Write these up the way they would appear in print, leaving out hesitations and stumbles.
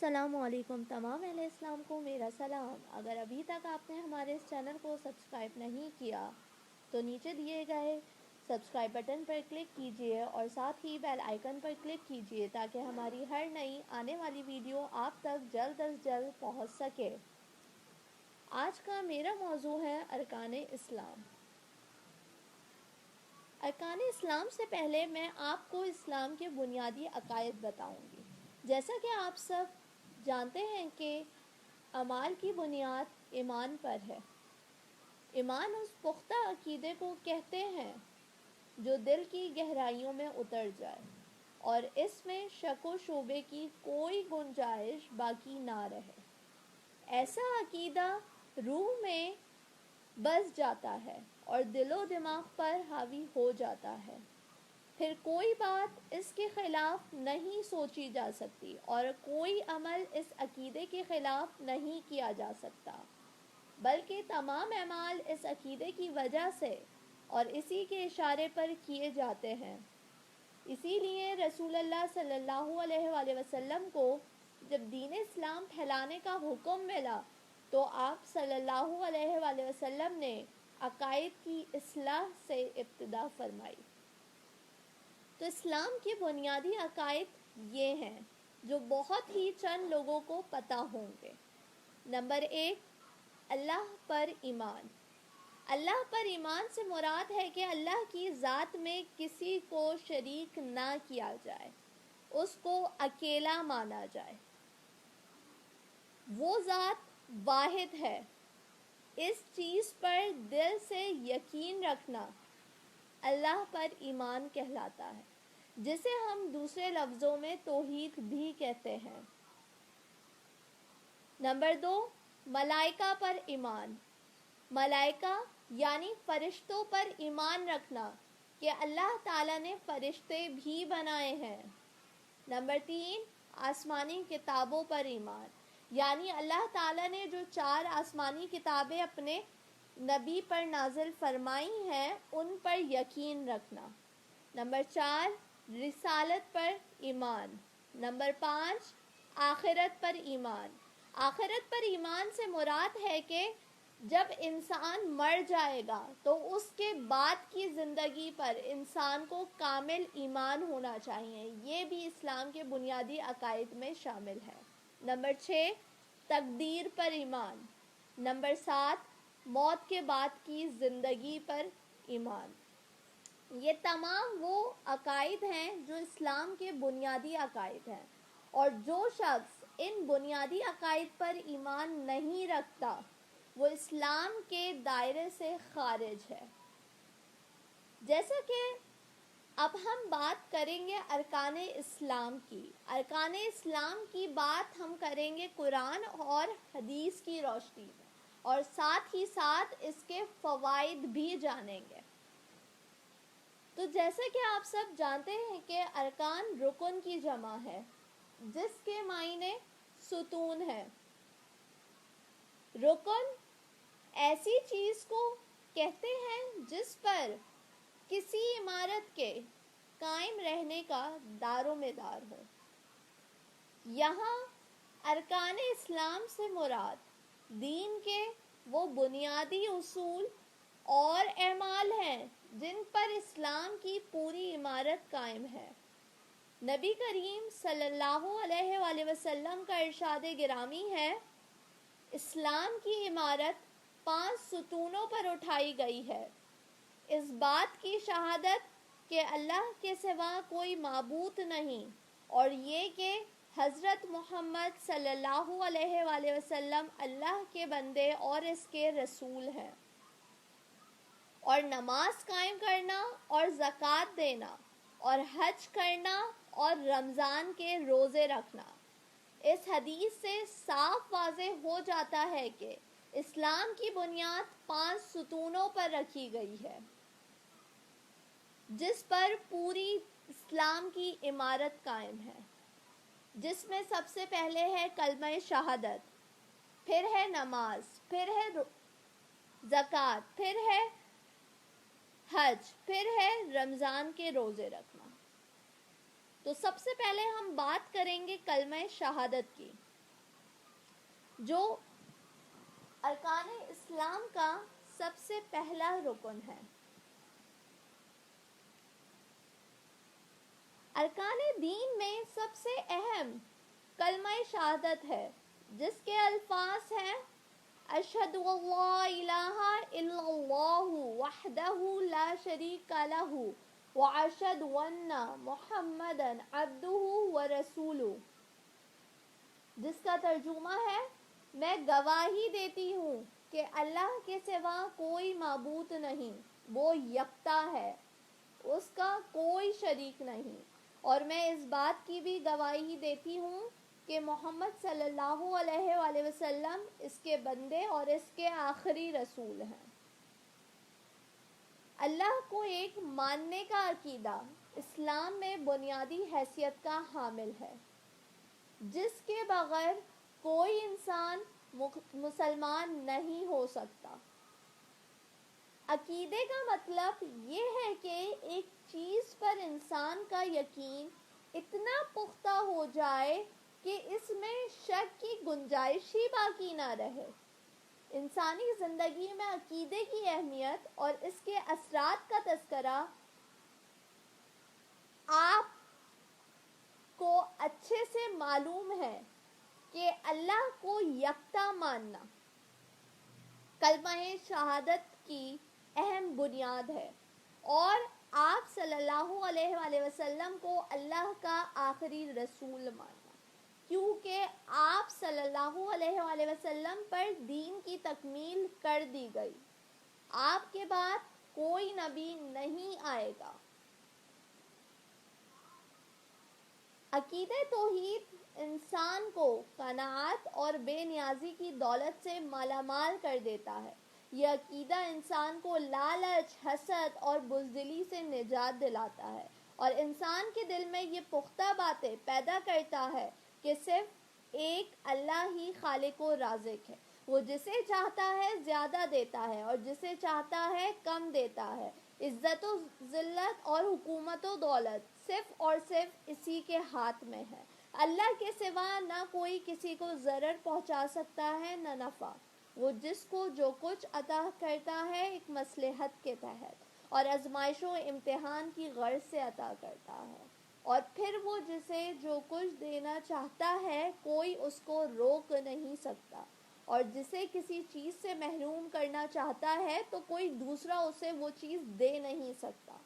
السلام علیکم تمام اہل اسلام کو میرا سلام۔ اگر ابھی تک آپ نے ہمارے اس چینل کو سبسکرائب نہیں کیا تو نیچے دیے گئے سبسکرائب بٹن پر کلک کیجئے اور ساتھ ہی بیل آئیکن پر کلک کیجئے تاکہ ہماری ہر نئی آنے والی ویڈیو آپ تک جلد از جلد پہنچ سکے۔ آج کا میرا موضوع ہے ارکان اسلام۔ ارکان اسلام سے پہلے میں آپ کو اسلام کے بنیادی عقائد بتاؤں گی۔ جیسا کہ آپ سب جانتے ہیں کہ اعمال کی بنیاد ایمان پر ہے۔ ایمان اس پختہ عقیدے کو کہتے ہیں جو دل کی گہرائیوں میں اتر جائے اور اس میں شک و شبے کی کوئی گنجائش باقی نہ رہے۔ ایسا عقیدہ روح میں بس جاتا ہے اور دل و دماغ پر حاوی ہو جاتا ہے، پھر کوئی بات اس کے خلاف نہیں سوچی جا سکتی اور کوئی عمل اس عقیدے کے خلاف نہیں کیا جا سکتا، بلکہ تمام اعمال اس عقیدے کی وجہ سے اور اسی کے اشارے پر کیے جاتے ہیں۔ اسی لیے رسول اللہ صلی اللہ علیہ وآلہ وسلم کو جب دین اسلام پھیلانے کا حکم ملا تو آپ صلی اللہ علیہ وآلہ وسلم نے عقائد کی اصلاح سے ابتدا فرمائی۔ تو اسلام کے بنیادی عقائد یہ ہیں جو بہت ہی چند لوگوں کو پتہ ہوں گے۔ نمبر 1، اللہ پر ایمان۔ اللہ پر ایمان سے مراد ہے کہ اللہ کی ذات میں کسی کو شریک نہ کیا جائے، اس کو اکیلا مانا جائے۔ وہ ذات واحد ہے، اس چیز پر دل سے یقین رکھنا اللہ پر ایمان کہلاتا ہے، جسے ہم دوسرے لفظوں میں توحید بھی کہتے ہیں۔ نمبر 2، ملائکہ پر ایمان۔ ملائکہ یعنی فرشتوں پر ایمان رکھنا کہ اللہ تعالیٰ نے فرشتے بھی بنائے ہیں۔ نمبر 3، آسمانی کتابوں پر ایمان، یعنی اللہ تعالیٰ نے جو 4 آسمانی کتابیں اپنے نبی پر نازل فرمائی ہیں ان پر یقین رکھنا۔ نمبر 4، رسالت پر ایمان۔ نمبر 5، آخرت پر ایمان۔ آخرت پر ایمان سے مراد ہے کہ جب انسان مر جائے گا تو اس کے بعد کی زندگی پر انسان کو کامل ایمان ہونا چاہیے۔ یہ بھی اسلام کے بنیادی عقائد میں شامل ہے۔ نمبر 6، تقدیر پر ایمان۔ نمبر 7، موت کے بعد کی زندگی پر ایمان۔ یہ تمام وہ عقائد ہیں جو اسلام کے بنیادی عقائد ہیں، اور جو شخص ان بنیادی عقائد پر ایمان نہیں رکھتا وہ اسلام کے دائرے سے خارج ہے۔ جیسا کہ اب ہم بات کریں گے ارکان اسلام کی۔ ارکان اسلام کی بات ہم کریں گے قرآن اور حدیث کی روشنی میں، اور ساتھ ہی ساتھ اس کے فوائد بھی جانیں گے۔ تو جیسا کہ آپ سب جانتے ہیں کہ ارکان رکن کی جمع ہے، جس کے معنی ستون ہے۔ رکن ایسی چیز کو کہتے ہیں جس پر کسی عمارت کے قائم رہنے کا دار و مدار ہو۔ یہاں ارکان اسلام سے مراد دین کے وہ بنیادی اصول اور اعمال ہیں جن پر اسلام کی پوری عمارت قائم ہے۔ نبی کریم صلی اللہ علیہ وآلہ وسلم کا ارشاد گرامی ہے، اسلام کی عمارت 5 ستونوں پر اٹھائی گئی ہے: اس بات کی شہادت کہ اللہ کے سوا کوئی معبود نہیں، اور یہ کہ حضرت محمد صلی اللہ علیہ وآلہ وسلم اللہ کے بندے اور اس کے رسول ہیں، اور نماز قائم کرنا اور زکوٰۃ دینا اور حج کرنا اور رمضان کے روزے رکھنا۔ اس حدیث سے صاف واضح ہو جاتا ہے کہ اسلام کی بنیاد 5 ستونوں پر رکھی گئی ہے، جس پر پوری اسلام کی عمارت قائم ہے، جس میں سب سے پہلے ہے کلمہ شہادت، پھر ہے نماز، پھر ہے زکوٰۃ، پھر ہے حج، پھر ہے رمضان کے روزے رکھنا۔ تو سب سے پہلے ہم بات کریں گے کلمہ شہادت کی۔ جو ارکان اسلام کا سب سے پہلا رکن ہے۔ ارکان دین میں سب سے اہم کلمہ شہادت ہے، جس کے الفاظ ہیں اشہد ان لا الہ الا اللہ وحدہ لا شریک لہ واشہد ان محمدا عبدہ ورسولہ، جس کا ترجمہ ہے میں گواہی دیتی ہوں کہ اللہ کے سوا کوئی معبود نہیں، وہ یکتا ہے، اس کا کوئی شریک نہیں، اور میں اس بات کی بھی گواہی دیتی ہوں کہ محمد صلی اللہ علیہ وآلہ وسلم اس کے بندے اور اس کے آخری رسول ہیں۔ اللہ کو ایک ماننے کا عقیدہ اسلام میں بنیادی حیثیت کا حامل ہے، جس کے بغیر کوئی انسان مسلمان نہیں ہو سکتا۔ عقیدے کا مطلب یہ ہے کہ ایک چیز پر انسان کا یقین اتنا پختہ ہو جائے کہ اس میں شک کی گنجائش ہی باقی نہ رہے۔ انسانی زندگی میں عقیدے کی اہمیت اور اس کے اثرات کا تذکرہ آپ کو اچھے سے معلوم ہے کہ اللہ کو یکتا ماننا کلمہ شہادت کی اہم بنیاد ہے، اور آپ صلی اللہ علیہ وآلہ وسلم کو اللہ کا آخری رسول ماننا، کیونکہ آپ صلی اللہ علیہ وآلہ وسلم پر دین کی تکمیل کر دی گئی، آپ کے بعد کوئی نبی نہیں آئے گا۔ عقیدہ توحید انسان کو قناعت اور بے نیازی کی دولت سے مالا مال کر دیتا ہے۔ یہ عقیدہ انسان کو لالچ، حسد اور بزدلی سے نجات دلاتا ہے، اور انسان کے دل میں یہ پختہ باتیں پیدا کرتا ہے کہ صرف ایک اللہ ہی خالق و رازق ہے، وہ جسے چاہتا ہے زیادہ دیتا ہے اور جسے چاہتا ہے کم دیتا ہے، عزت و ذلت اور حکومت و دولت صرف اور صرف اسی کے ہاتھ میں ہے۔ اللہ کے سوا نہ کوئی کسی کو ضرر پہنچا سکتا ہے نہ نفع، وہ جس کو جو کچھ عطا کرتا ہے ایک مصلحت کے تحت اور آزمائش و امتحان کی غرض سے عطا کرتا ہے، اور پھر وہ جسے جو کچھ دینا چاہتا ہے کوئی اس کو روک نہیں سکتا، اور جسے کسی چیز سے محروم کرنا چاہتا ہے تو کوئی دوسرا اسے وہ چیز دے نہیں سکتا۔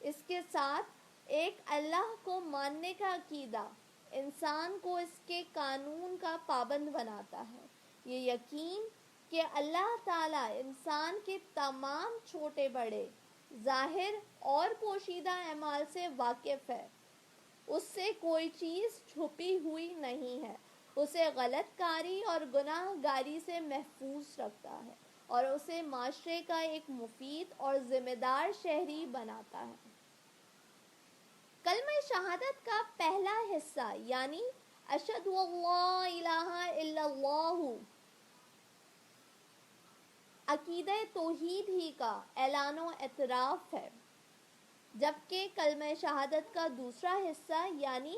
اس کے ساتھ ایک اللہ کو ماننے کا عقیدہ انسان کو اس کے قانون کا پابند بناتا ہے۔ یہ یقین کہ اللہ تعالیٰ انسان کے تمام چھوٹے بڑے، ظاہر اور پوشیدہ اعمال سے واقف ہے، اس سے کوئی چیز چھپی ہوئی نہیں ہے، اسے غلط کاری اور گناہ گاری سے محفوظ رکھتا ہے، اور اسے معاشرے کا ایک مفید اور ذمہ دار شہری بناتا ہے۔ کلمہ شہادت کا پہلا حصہ یعنی اشہد ان لا الہ الا اللہ عقیدہ توحید ہی کا اعلان و اعتراف ہے، جبکہ کلمہ شہادت کا دوسرا حصہ یعنی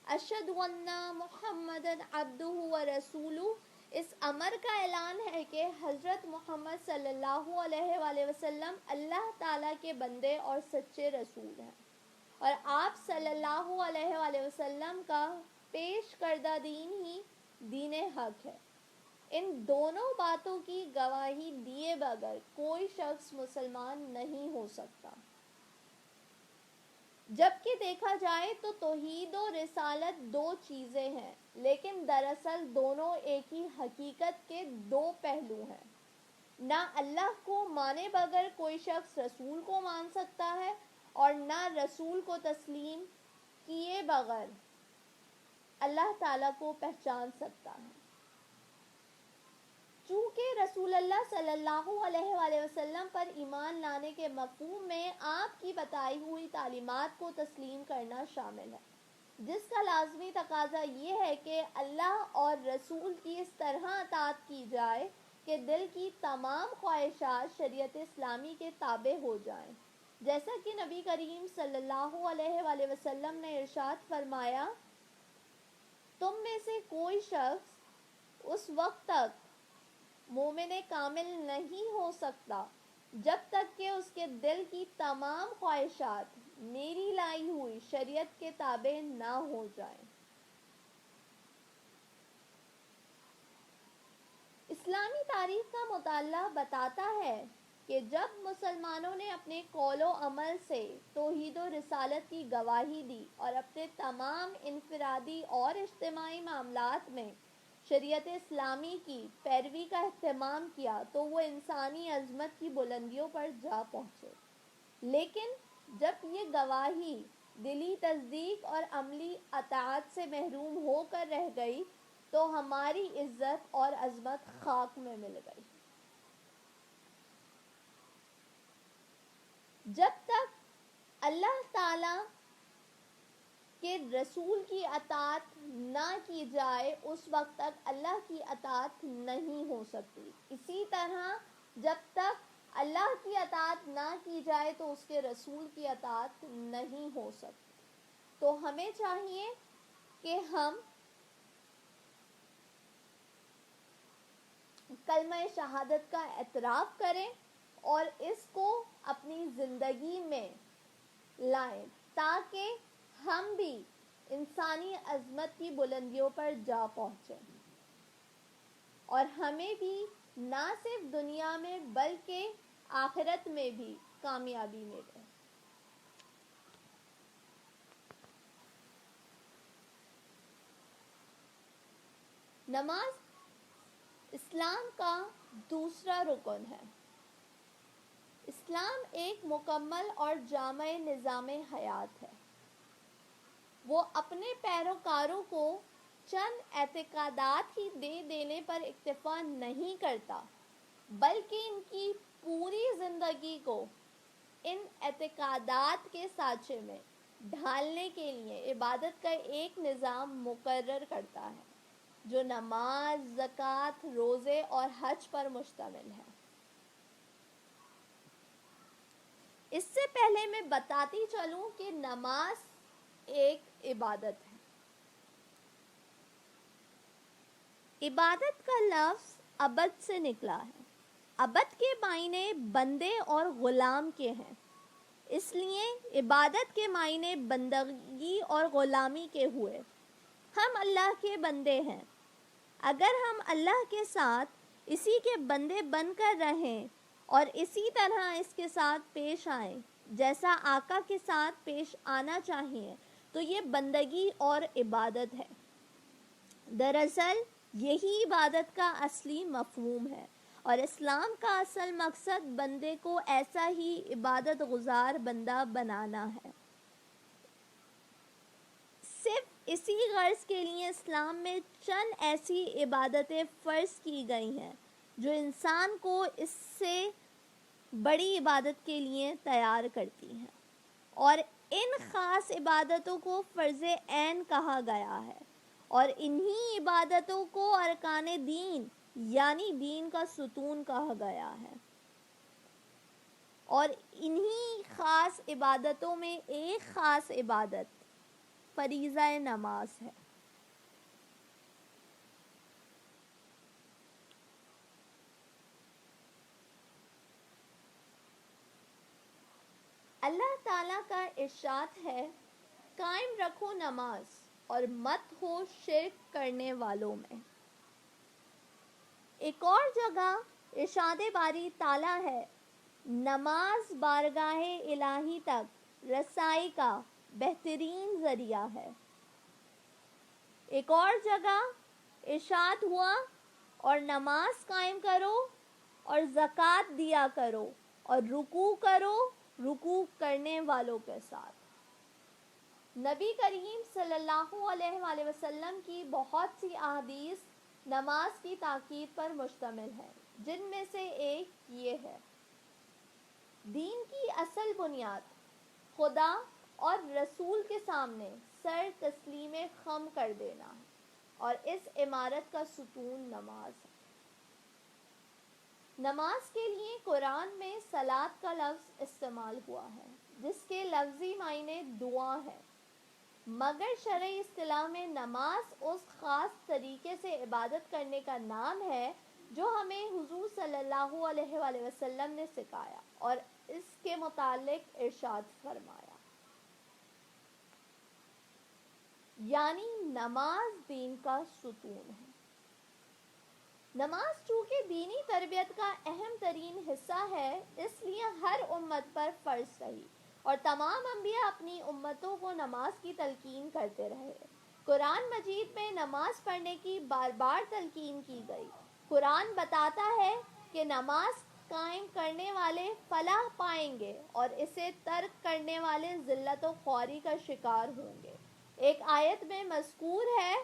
اشہد ان محمدا عبدہ ورسولہ اس امر کا اعلان ہے کہ حضرت محمد صلی اللہ علیہ وآلہ وسلم اللہ تعالیٰ کے بندے اور سچے رسول ہیں، اور آپ صلی اللہ علیہ وآلہ وسلم کا پیش کردہ دین ہی دین حق ہے۔ ان دونوں باتوں کی گواہی دیے بغیر کوئی شخص مسلمان نہیں ہو سکتا۔ جبکہ دیکھا جائے تو توحید و رسالت دو چیزیں ہیں، لیکن دراصل دونوں ایک ہی حقیقت کے دو پہلو ہیں۔ نہ اللہ کو مانے بغیر کوئی شخص رسول کو مان سکتا ہے، اور نہ رسول کو تسلیم کیے بغیر اللہ تعالیٰ کو پہچان سکتا ہے۔ چونکہ رسول اللہ صلی اللہ علیہ وآلہ وسلم پر ایمان لانے کے مفہوم میں آپ کی بتائی ہوئی تعلیمات کو تسلیم کرنا شامل ہے، جس کا لازمی تقاضا یہ ہے کہ اللہ اور رسول کی اس طرح اطاعت کی جائے کہ دل کی تمام خواہشات شریعت اسلامی کے تابع ہو جائیں، جیسا کہ نبی کریم صلی اللہ علیہ وآلہ وسلم نے ارشاد فرمایا، تم میں سے کوئی شخص اس وقت تک مومن کامل نہیں ہو سکتا جب تک کہ اس کے دل کی تمام خواہشات میری لائی ہوئی شریعت کے تابع نہ ہو جائیں۔ اسلامی تاریخ کا مطالعہ بتاتا ہے کہ جب مسلمانوں نے اپنے قول و عمل سے توحید و رسالت کی گواہی دی اور اپنے تمام انفرادی اور اجتماعی معاملات میں شریعت اسلامی کی پیروی کا اہتمام کیا تو وہ انسانی عظمت کی بلندیوں پر جا پہنچے۔ لیکن جب یہ گواہی دلی تصدیق اور عملی اطاعت سے محروم ہو کر رہ گئی تو ہماری عزت اور عظمت خاک میں مل گئی۔ جب تک اللہ تعالی کے رسول کی اطاعت نہ کی جائے اس وقت تک اللہ کی اطاعت نہیں ہو سکتی۔ اسی طرح جب تک اللہ کی اطاعت نہ کی جائے تو اس کے رسول کی اطاعت نہیں ہو سکتی۔ تو ہمیں چاہیے کہ ہم کلمہ شہادت کا اعتراف کریں اور اس کو اپنی زندگی میں لائیں تاکہ ہم بھی انسانی عظمت کی بلندیوں پر جا پہنچیں اور ہمیں بھی نہ صرف دنیا میں بلکہ آخرت میں بھی کامیابی ملے۔ نماز اسلام کا دوسرا رکن ہے۔ اسلام ایک مکمل اور جامع نظام حیات ہے۔ وہ اپنے پیروکاروں کو چند اعتقادات ہی دے دینے پر اکتفا نہیں کرتا بلکہ ان کی پوری زندگی کو ان اعتقادات کے سانچے میں ڈھالنے کے لیے عبادت کا ایک نظام مقرر کرتا ہے جو نماز، زکوٰۃ، روزے اور حج پر مشتمل ہے۔ اس سے پہلے میں بتاتی چلوں کہ نماز ایک عبادت ہے۔ عبادت کا لفظ عبد سے نکلا ہے۔ عبد کے معنی بندے اور غلام کے ہیں، اس لیے عبادت کے معنی بندگی اور غلامی کے ہوئے۔ ہم اللہ کے بندے ہیں۔ اگر ہم اللہ کے ساتھ اسی کے بندے بن کر رہیں اور اسی طرح اس کے ساتھ پیش آئیں جیسا آقا کے ساتھ پیش آنا چاہیے تو یہ بندگی اور عبادت ہے۔ دراصل یہی عبادت کا اصلی مفہوم ہے اور اسلام کا اصل مقصد بندے کو ایسا ہی عبادت گزار بندہ بنانا ہے۔ صرف اسی غرض کے لیے اسلام میں چند ایسی عبادتیں فرض کی گئی ہیں جو انسان کو اس سے بڑی عبادت کے لیے تیار کرتی ہیں، اور ان خاص عبادتوں کو فرض عین کہا گیا ہے اور انہی عبادتوں کو ارکان دین یعنی دین کا ستون کہا گیا ہے۔ اور انہی خاص عبادتوں میں ایک خاص عبادت فریضہ نماز ہے۔ اللہ تعالیٰ کا ارشاد ہے، قائم رکھو نماز اور مت ہو شرک کرنے والوں میں۔ ایک اور جگہ ارشاد باری تعالیٰ ہے، نماز بارگاہ الہی تک رسائی کا بہترین ذریعہ ہے۔ ایک اور جگہ ارشاد ہوا، اور نماز قائم کرو اور زکوٰۃ دیا کرو اور رکوع کرو رکوع کرنے والوں کے ساتھ۔ نبی کریم صلی اللہ علیہ وآلہ وسلم کی بہت سی احادیث نماز کی تاکید پر مشتمل ہیں، جن میں سے ایک یہ ہے، دین کی اصل بنیاد خدا اور رسول کے سامنے سر تسلیم خم کر دینا ہے، اور اس عمارت کا ستون نماز ہے۔ نماز کے لیے قرآن میں صلاۃ کا لفظ استعمال ہوا ہے جس کے لفظی معنی دعا ہے۔ مگر شرعی اصطلاح میں نماز اس خاص طریقے سے عبادت کرنے کا نام ہے جو ہمیں حضور صلی اللہ علیہ وآلہ وسلم نے سکھایا اور اس کے متعلق ارشاد فرمایا، یعنی نماز دین کا ستون ہے۔ نماز چونکہ دینی تربیت کا اہم ترین حصہ ہے، اس لیے ہر امت پر فرض رہی اور تمام انبیاء اپنی امتوں کو نماز کی تلقین کرتے رہے۔ قرآن مجید میں نماز پڑھنے کی بار بار تلقین کی گئی۔ قرآن بتاتا ہے کہ نماز قائم کرنے والے فلاح پائیں گے اور اسے ترک کرنے والے ذلت و خواری کا شکار ہوں گے۔ ایک آیت میں مذکور ہے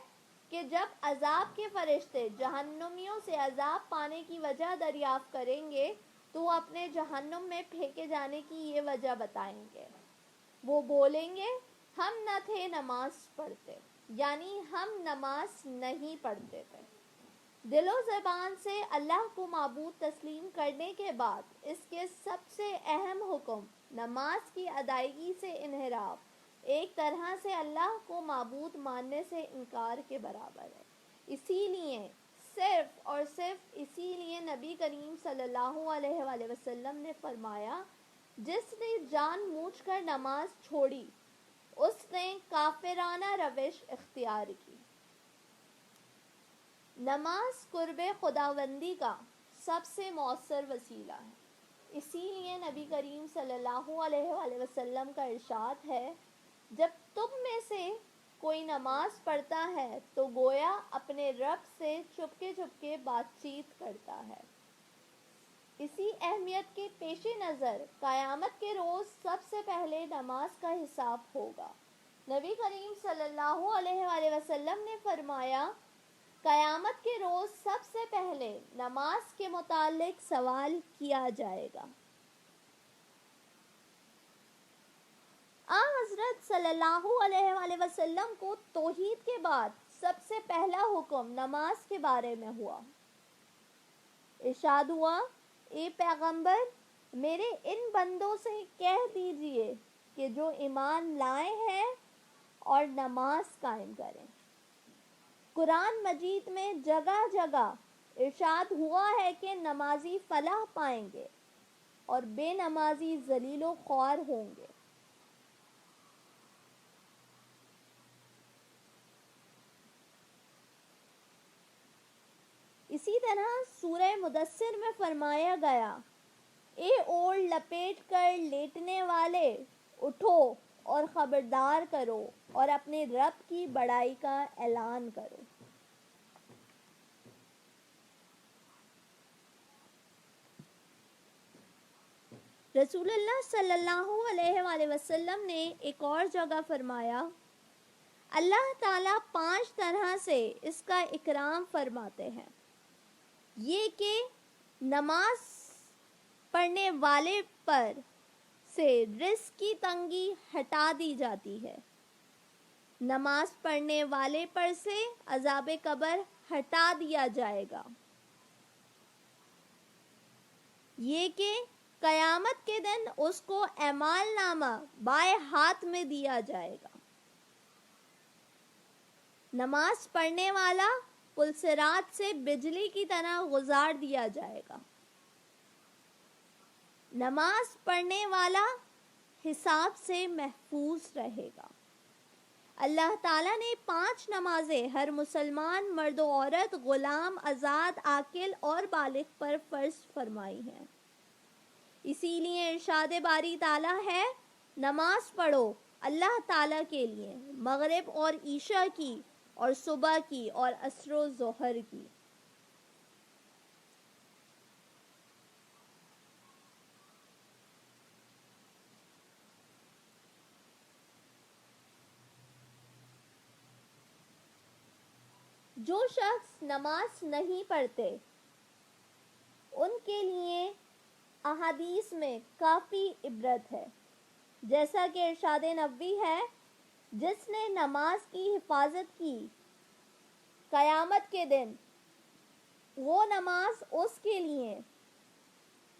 کہ جب عذاب کے فرشتے جہنمیوں سے عذاب پانے کی وجہ دریافت کریں گے تو وہ اپنے جہنم میں پھینکے جانے کی یہ وجہ بتائیں گے۔ وہ بولیں گے ہم نہ تھے نماز پڑھتے، یعنی ہم نماز نہیں پڑھتے تھے۔ دل و زبان سے اللہ کو معبود تسلیم کرنے کے بعد اس کے سب سے اہم حکم نماز کی ادائیگی سے انحراف ایک طرح سے اللہ کو معبود ماننے سے انکار کے برابر ہے۔ اسی لیے صرف اور صرف اسی لیے نبی کریم صلی اللہ علیہ وآلہ وسلم نے فرمایا، جس نے جان بوجھ کر نماز چھوڑی اس نے کافرانہ روش اختیار کی۔ نماز قرب خداوندی کا سب سے مؤثر وسیلہ ہے۔ اسی لیے نبی کریم صلی اللہ علیہ وآلہ وسلم کا ارشاد ہے، جب تم میں سے کوئی نماز پڑھتا ہے تو گویا اپنے رب سے چپکے چپکے بات چیت کرتا ہے۔ اسی اہمیت کے پیش نظر قیامت کے روز سب سے پہلے نماز کا حساب ہوگا۔ نبی کریم صلی اللہ علیہ وآلہ وسلم نے فرمایا، قیامت کے روز سب سے پہلے نماز کے متعلق سوال کیا جائے گا۔ حضرت صلی اللہ علیہ وآلہ وسلم کو توحید کے بعد سب سے پہلا حکم نماز کے بارے میں ہوا۔ ارشاد ہوا، اے پیغمبر، میرے ان بندوں سے کہہ دیجئے کہ جو ایمان لائے ہیں اور نماز قائم کریں۔ قرآن مجید میں جگہ جگہ ارشاد ہوا ہے کہ نمازی فلاح پائیں گے اور بے نمازی ذلیل و خوار ہوں گے۔ اسی طرح سورہ مدثر میں فرمایا گیا، اے اوڑھ لپیٹ کر لیٹنے والے، اٹھو اور خبردار کرو اور اپنے رب کی بڑائی کا اعلان کرو۔ رسول اللہ صلی اللہ علیہ وآلہ وسلم نے ایک اور جگہ فرمایا، اللہ تعالیٰ 5 طرح سے اس کا اکرام فرماتے ہیں۔ یہ کہ نماز پڑھنے والے پر سے رزق کی تنگی ہٹا دی جاتی ہے، نماز پڑھنے والے پر سے عذاب قبر ہٹا دیا جائے گا، یہ کہ قیامت کے دن اس کو اعمال نامہ بائیں ہاتھ میں دیا جائے گا، نماز پڑھنے والا پلسرات سے بجلی کی طرح گزار دیا جائے گا، نماز پڑھنے والا حساب سے محفوظ رہے گا۔ اللہ تعالیٰ نے 5 نمازیں ہر مسلمان مرد و عورت، غلام، آزاد، عاقل اور بالغ پر فرض فرمائی ہیں۔ اسی لیے ارشاد باری تعالیٰ ہے، نماز پڑھو اللہ تعالیٰ کے لیے مغرب اور عشاء کی اور صبح کی اور عصر و ظہر کی۔ جو شخص نماز نہیں پڑھتے ان کے لیے احادیث میں کافی عبرت ہے، جیسا کہ ارشاد نبوی ہے، جس نے نماز کی حفاظت کی قیامت کے دن وہ نماز اس کے لیے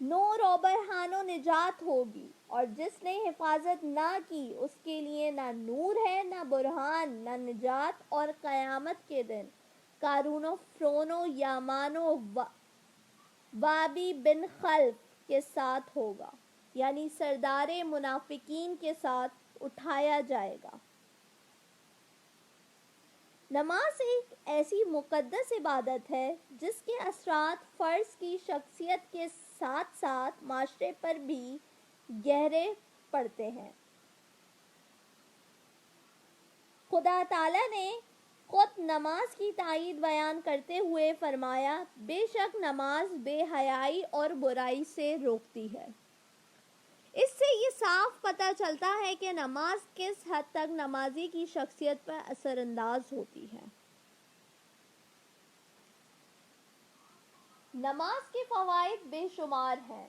نور و برہان و نجات ہوگی، اور جس نے حفاظت نہ کی اس کے لیے نہ نور ہے، نہ برہان، نہ نجات، اور قیامت کے دن قارون و فرعون و یامان و وابی بن خلف کے ساتھ ہوگا، یعنی سردار منافقین کے ساتھ اٹھایا جائے گا۔ نماز ایک ایسی مقدس عبادت ہے جس کے اثرات فرد کی شخصیت کے ساتھ ساتھ معاشرے پر بھی گہرے پڑتے ہیں۔ خدا تعالیٰ نے خود نماز کی تائید بیان کرتے ہوئے فرمایا، بے شک نماز بے حیائی اور برائی سے روکتی ہے۔ اس سے یہ صاف پتہ چلتا ہے کہ نماز کس حد تک نمازی کی شخصیت پر اثر انداز ہوتی ہے۔ نماز کے فوائد بے شمار ہیں۔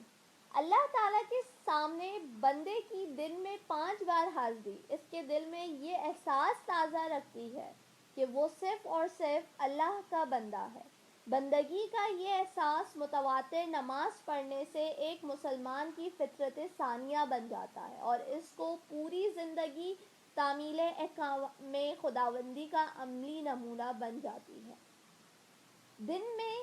اللہ تعالیٰ کے سامنے بندے کی دن میں 5 بار حاضری اس کے دل میں یہ احساس تازہ رکھتی ہے کہ وہ صرف اور صرف اللہ کا بندہ ہے۔ بندگی کا یہ احساس متواتر نماز پڑھنے سے ایک مسلمان کی فطرت ثانیہ بن جاتا ہے اور اس کو پوری زندگی تعمیل احکام خداوندی کا عملی نمونہ بن جاتی ہے۔ دن میں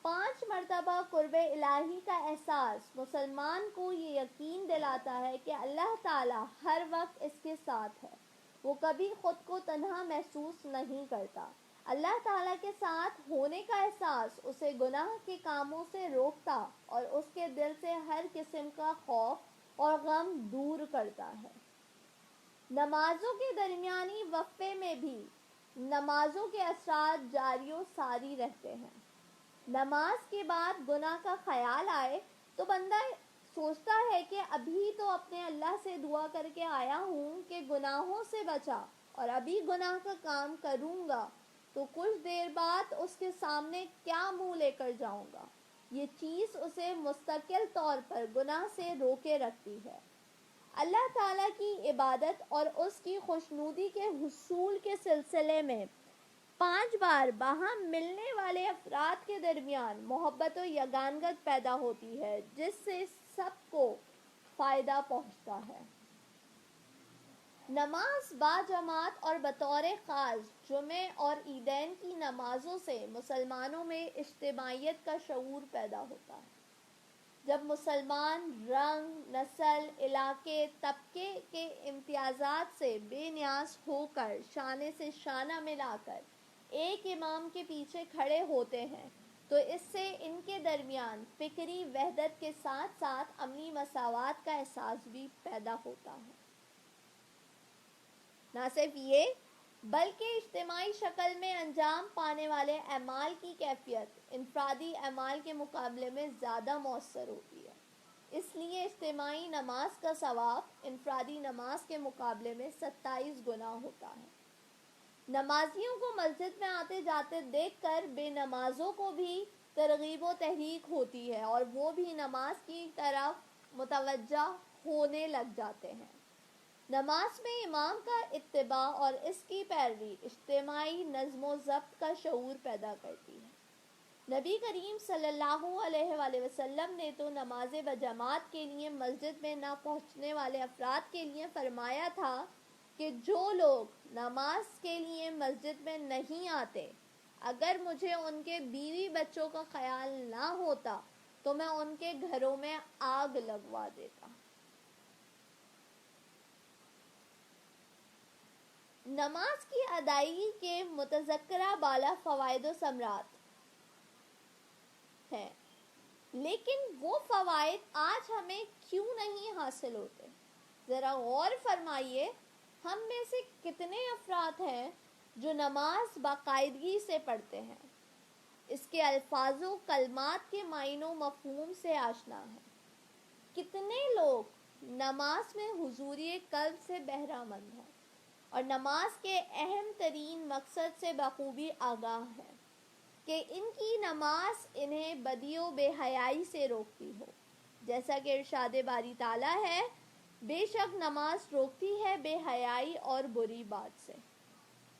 5 مرتبہ قرب الہی کا احساس مسلمان کو یہ یقین دلاتا ہے کہ اللہ تعالیٰ ہر وقت اس کے ساتھ ہے، وہ کبھی خود کو تنہا محسوس نہیں کرتا۔ اللہ تعالیٰ کے ساتھ ہونے کا احساس اسے گناہ کے کاموں سے روکتا اور اس کے دل سے ہر قسم کا خوف اور غم دور کرتا ہے۔ نمازوں کے درمیانی وقفے میں بھی نمازوں کے اثرات جاری و ساری رہتے ہیں۔ نماز کے بعد گناہ کا خیال آئے تو بندہ سوچتا ہے کہ ابھی تو اپنے اللہ سے دعا کر کے آیا ہوں کہ گناہوں سے بچا، اور ابھی گناہ کا کام کروں گا تو کچھ دیر بعد اس کے سامنے کیا منہ لے کر جاؤں گا۔ یہ چیز اسے مستقل طور پر گناہ سے روکے رکھتی ہے۔ اللہ تعالیٰ کی عبادت اور اس کی خوشنودی کے حصول کے سلسلے میں 5 بار باہم ملنے والے افراد کے درمیان محبت و یگانگت پیدا ہوتی ہے، جس سے سب کو فائدہ پہنچتا ہے۔ نماز باجماعت اور بطور خاص جمعے اور عیدین کی نمازوں سے مسلمانوں میں اجتماعیت کا شعور پیدا ہوتا ہے۔ جب مسلمان رنگ، نسل، علاقے، طبقے کے امتیازات سے بے نیاز ہو کر شانے سے شانہ ملا کر ایک امام کے پیچھے کھڑے ہوتے ہیں تو اس سے ان کے درمیان فکری وحدت کے ساتھ ساتھ عملی مساوات کا احساس بھی پیدا ہوتا ہے۔ نہ صرف یہ بلکہ اجتماعی شکل میں انجام پانے والے اعمال کی کیفیت انفرادی اعمال کے مقابلے میں زیادہ مؤثر ہوتی ہے۔ اس لیے اجتماعی نماز کا ثواب انفرادی نماز کے مقابلے میں 27 گنا ہوتا ہے۔ نمازیوں کو مسجد میں آتے جاتے دیکھ کر بے نمازوں کو بھی ترغیب و تحریک ہوتی ہے اور وہ بھی نماز کی طرف متوجہ ہونے لگ جاتے ہیں۔ نماز میں امام کا اتباع اور اس کی پیروی اجتماعی نظم و ضبط کا شعور پیدا کرتی ہے۔ نبی کریم صلی اللہ علیہ وآلہ وسلم نے تو نماز بجماعت کے لیے مسجد میں نہ پہنچنے والے افراد کے لیے فرمایا تھا کہ جو لوگ نماز کے لیے مسجد میں نہیں آتے، اگر مجھے ان کے بیوی بچوں کا خیال نہ ہوتا تو میں ان کے گھروں میں آگ لگوا دیتا۔ نماز کی ادائیگی کے متذکرہ بالا فوائد و ثمرات ہیں، لیکن وہ فوائد آج ہمیں کیوں نہیں حاصل ہوتے؟ ذرا غور فرمائیے، ہم میں سے کتنے افراد ہیں جو نماز باقاعدگی سے پڑھتے ہیں، اس کے الفاظ و کلمات کے معنی و مفہوم سے آشنا ہیں؟ کتنے لوگ نماز میں حضوری قلب سے بہرہ مند ہیں اور نماز کے اہم ترین مقصد سے بخوبی آگاہ ہیں کہ ان کی نماز انہیں بدی و بے حیائی سے روکتی ہو؟ جیسا کہ ارشاد باری تعالیٰ ہے، بے شک نماز روکتی ہے بے حیائی اور بری بات سے۔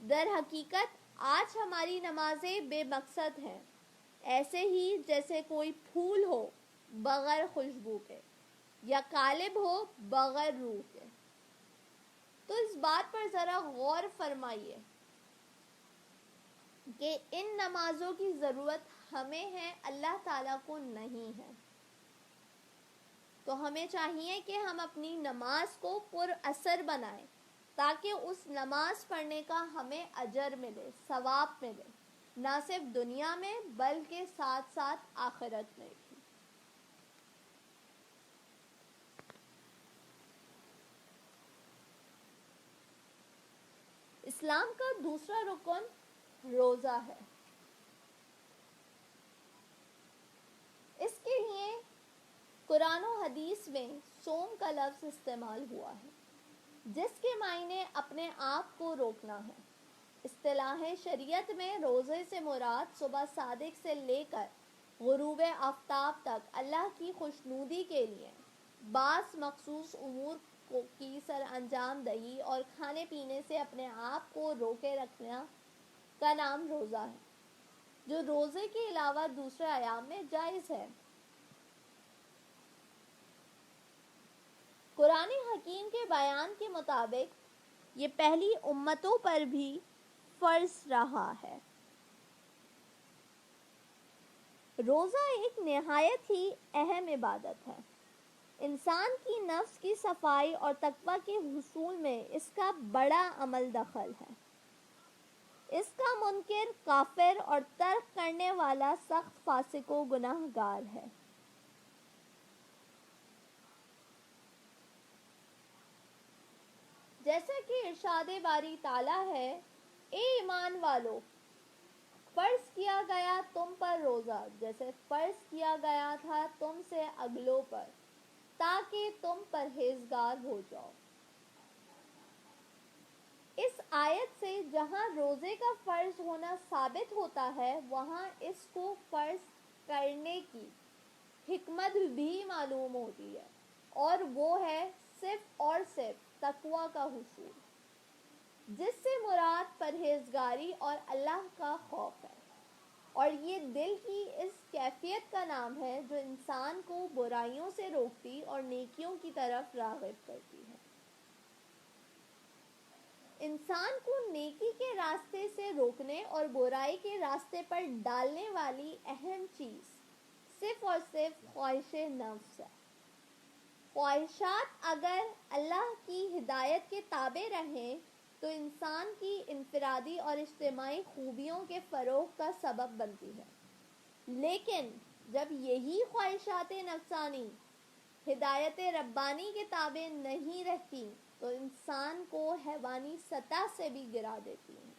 در حقیقت آج ہماری نمازیں بے مقصد ہیں، ایسے ہی جیسے کوئی پھول ہو بغیر خوشبو کے۔ یا غالب ہو بغیر روح کے۔ تو اس بات پر ذرا غور فرمائیے کہ ان نمازوں کی ضرورت ہمیں ہے، اللہ تعالیٰ کو نہیں ہے۔ تو ہمیں چاہیے کہ ہم اپنی نماز کو پر اثر بنائیں تاکہ اس نماز پڑھنے کا ہمیں اجر ملے، ثواب ملے، نہ صرف دنیا میں بلکہ ساتھ ساتھ آخرت میں بھی۔ اسلام کا دوسرا رکن روزہ ہے۔ اس کے لیے قرآن و حدیث میں صوم کا لفظ استعمال ہوا ہے، جس کے معنی اپنے آپ کو روکنا ہے۔ اصطلاح شریعت میں روزے سے مراد صبح صادق سے لے کر غروب آفتاب تک اللہ کی خوشنودی کے لیے بعض مخصوص امور کی سر انجام دہی اور کھانے پینے سے اپنے آپ کو روکے رکھنا کا نام روزہ ہے، جو روزے کے علاوہ دوسرے ایام میں جائز ہے۔ قرآن حکیم کے بیان کے مطابق یہ پہلی امتوں پر بھی فرض رہا ہے۔ روزہ ایک نہایت ہی اہم عبادت ہے۔ انسان کی نفس کی صفائی اور تقویٰ کے حصول میں اس کا بڑا عمل دخل ہے۔ اس کا منکر کافر اور ترک کرنے والا سخت فاسق و گناہ گار ہے۔ جیسا کہ ارشاد باری تعالیٰ ہے، اے ایمان والو، فرض کیا گیا تم پر روزہ جیسے فرض کیا گیا تھا تم سے اگلوں پر، تاکہ تم پرہیزگار ہو جاؤ۔ اس آیت سے جہاں روزے کا فرض ہونا ثابت ہوتا ہے، وہاں اس کو فرض کرنے کی حکمت بھی معلوم ہوتی ہے، اور وہ ہے صرف اور صرف تقویٰ کا حصول، جس سے مراد پرہیزگاری اور اللہ کا خوف ہے، اور یہ دل کی اس کیفیت کا نام ہے جو انسان کو برائیوں سے روکتی اور نیکیوں کی طرف راغب کرتی ہے۔ انسان کو نیکی کے راستے سے روکنے اور برائی کے راستے پر ڈالنے والی اہم چیز صرف اور صرف خواہش نفس ہے۔ خواہشات اگر اللہ کی ہدایت کے تابع رہیں تو انسان کی انفرادی اور اجتماعی خوبیوں کے فروغ کا سبب بنتی ہے، لیکن جب یہی خواہشات نفسانی ہدایت ربانی کے تابع نہیں رہتی تو انسان کو حیوانی سطح سے بھی گرا دیتی ہیں۔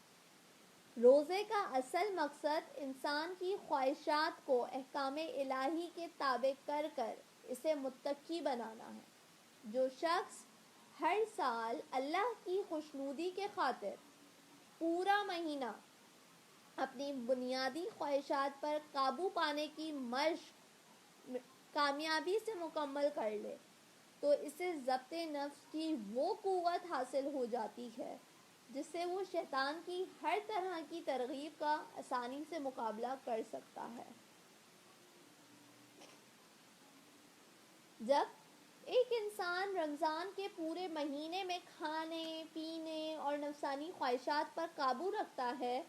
روزے کا اصل مقصد انسان کی خواہشات کو احکام الہی کے تابع کر کر اسے متقی بنانا ہے۔ جو شخص ہر سال اللہ کی خوشنودی کے خاطر پورا مہینہ اپنی بنیادی خواہشات پر قابو پانے کی مشق کامیابی سے مکمل کر لے تو اسے ضبط نفس کی وہ قوت حاصل ہو جاتی ہے جس سے وہ شیطان کی ہر طرح کی ترغیب کا آسانی سے مقابلہ کر سکتا ہے۔ جب ایک انسان رمضان کے پورے مہینے میں کھانے پینے اور نفسانی خواہشات پر قابو رکھتا ہے،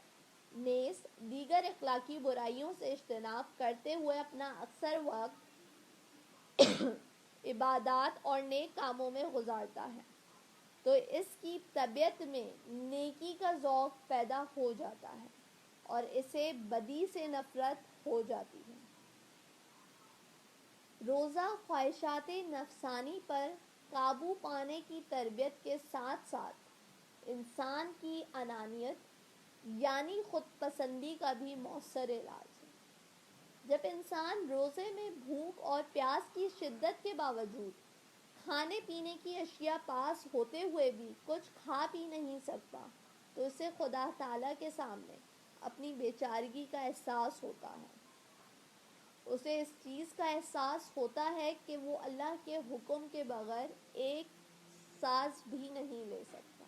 نیز دیگر اخلاقی برائیوں سے اجتناب کرتے ہوئے اپنا اکثر وقت عبادات اور نیک کاموں میں گزارتا ہے، تو اس کی طبیعت میں نیکی کا ذوق پیدا ہو جاتا ہے اور اسے بدی سے نفرت ہو جاتی ہے۔ روزہ خواہشات نفسانی پر قابو پانے کی تربیت کے ساتھ ساتھ انسان کی انانیت یعنی خود پسندی کا بھی مؤثر علاج ہے۔ جب انسان روزے میں بھوک اور پیاس کی شدت کے باوجود کھانے پینے کی اشیاء پاس ہوتے ہوئے بھی کچھ کھا پی نہیں سکتا تو اسے خدا تعالیٰ کے سامنے اپنی بیچارگی کا احساس ہوتا ہے۔ اسے اس چیز کا احساس ہوتا ہے کہ وہ اللہ کے حکم کے بغیر ایک سانس بھی نہیں لے سکتا،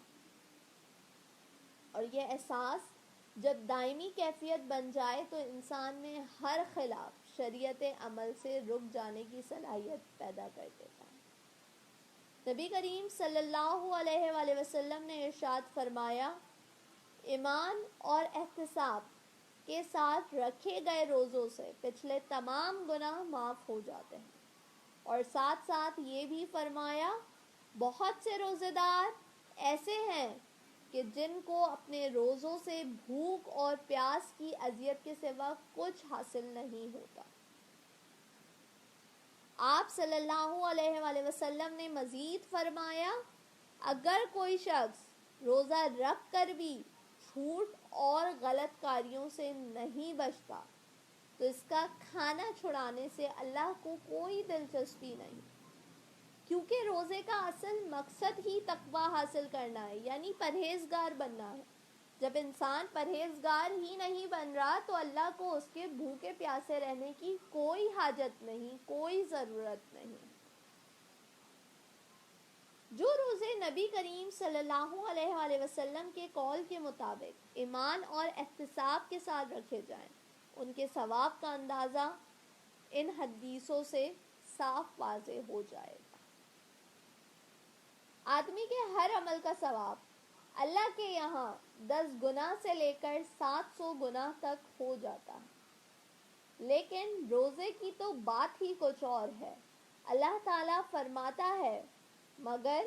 اور یہ احساس جب دائمی کیفیت بن جائے تو انسان میں ہر خلاف شریعت عمل سے رک جانے کی صلاحیت پیدا کر دیتا ہے۔ نبی کریم صلی اللہ علیہ وآلہ وسلم نے ارشاد فرمایا، ایمان اور احتساب کے ساتھ رکھے گئے روزوں سے پچھلے تمام گناہ معاف ہو جاتے ہیں، اور ساتھ ساتھ یہ بھی فرمایا، بہت سے روزے دار ایسے ہیں کہ جن کو اپنے روزوں سے بھوک اور پیاس کی اذیت کے سوا کچھ حاصل نہیں ہوتا۔ آپ صلی اللہ علیہ وآلہ وسلم نے مزید فرمایا، اگر کوئی شخص روزہ رکھ کر بھی جھوٹ اور غلط کاریوں سے نہیں بچتا تو اس کا کھانا چھڑانے سے اللہ کو کوئی دلچسپی نہیں، کیونکہ روزے کا اصل مقصد ہی تقوی حاصل کرنا ہے، یعنی پرہیزگار بننا ہے۔ جب انسان پرہیزگار ہی نہیں بن رہا تو اللہ کو اس کے بھوکے پیاسے رہنے کی کوئی حاجت نہیں، کوئی ضرورت نہیں۔ جو روزے نبی کریم صلی اللہ علیہ وآلہ وسلم کے قول کے مطابق ایمان اور احتساب کے ساتھ رکھے جائیں، ان کے ثواب کا اندازہ ان حدیثوں سے صاف واضح ہو جائے گا۔ آدمی کے ہر عمل کا ثواب اللہ کے یہاں 10 گنا سے لے کر 700 گنا تک ہو جاتا ہے، لیکن روزے کی تو بات ہی کچھ اور ہے۔ اللہ تعالیٰ فرماتا ہے، مگر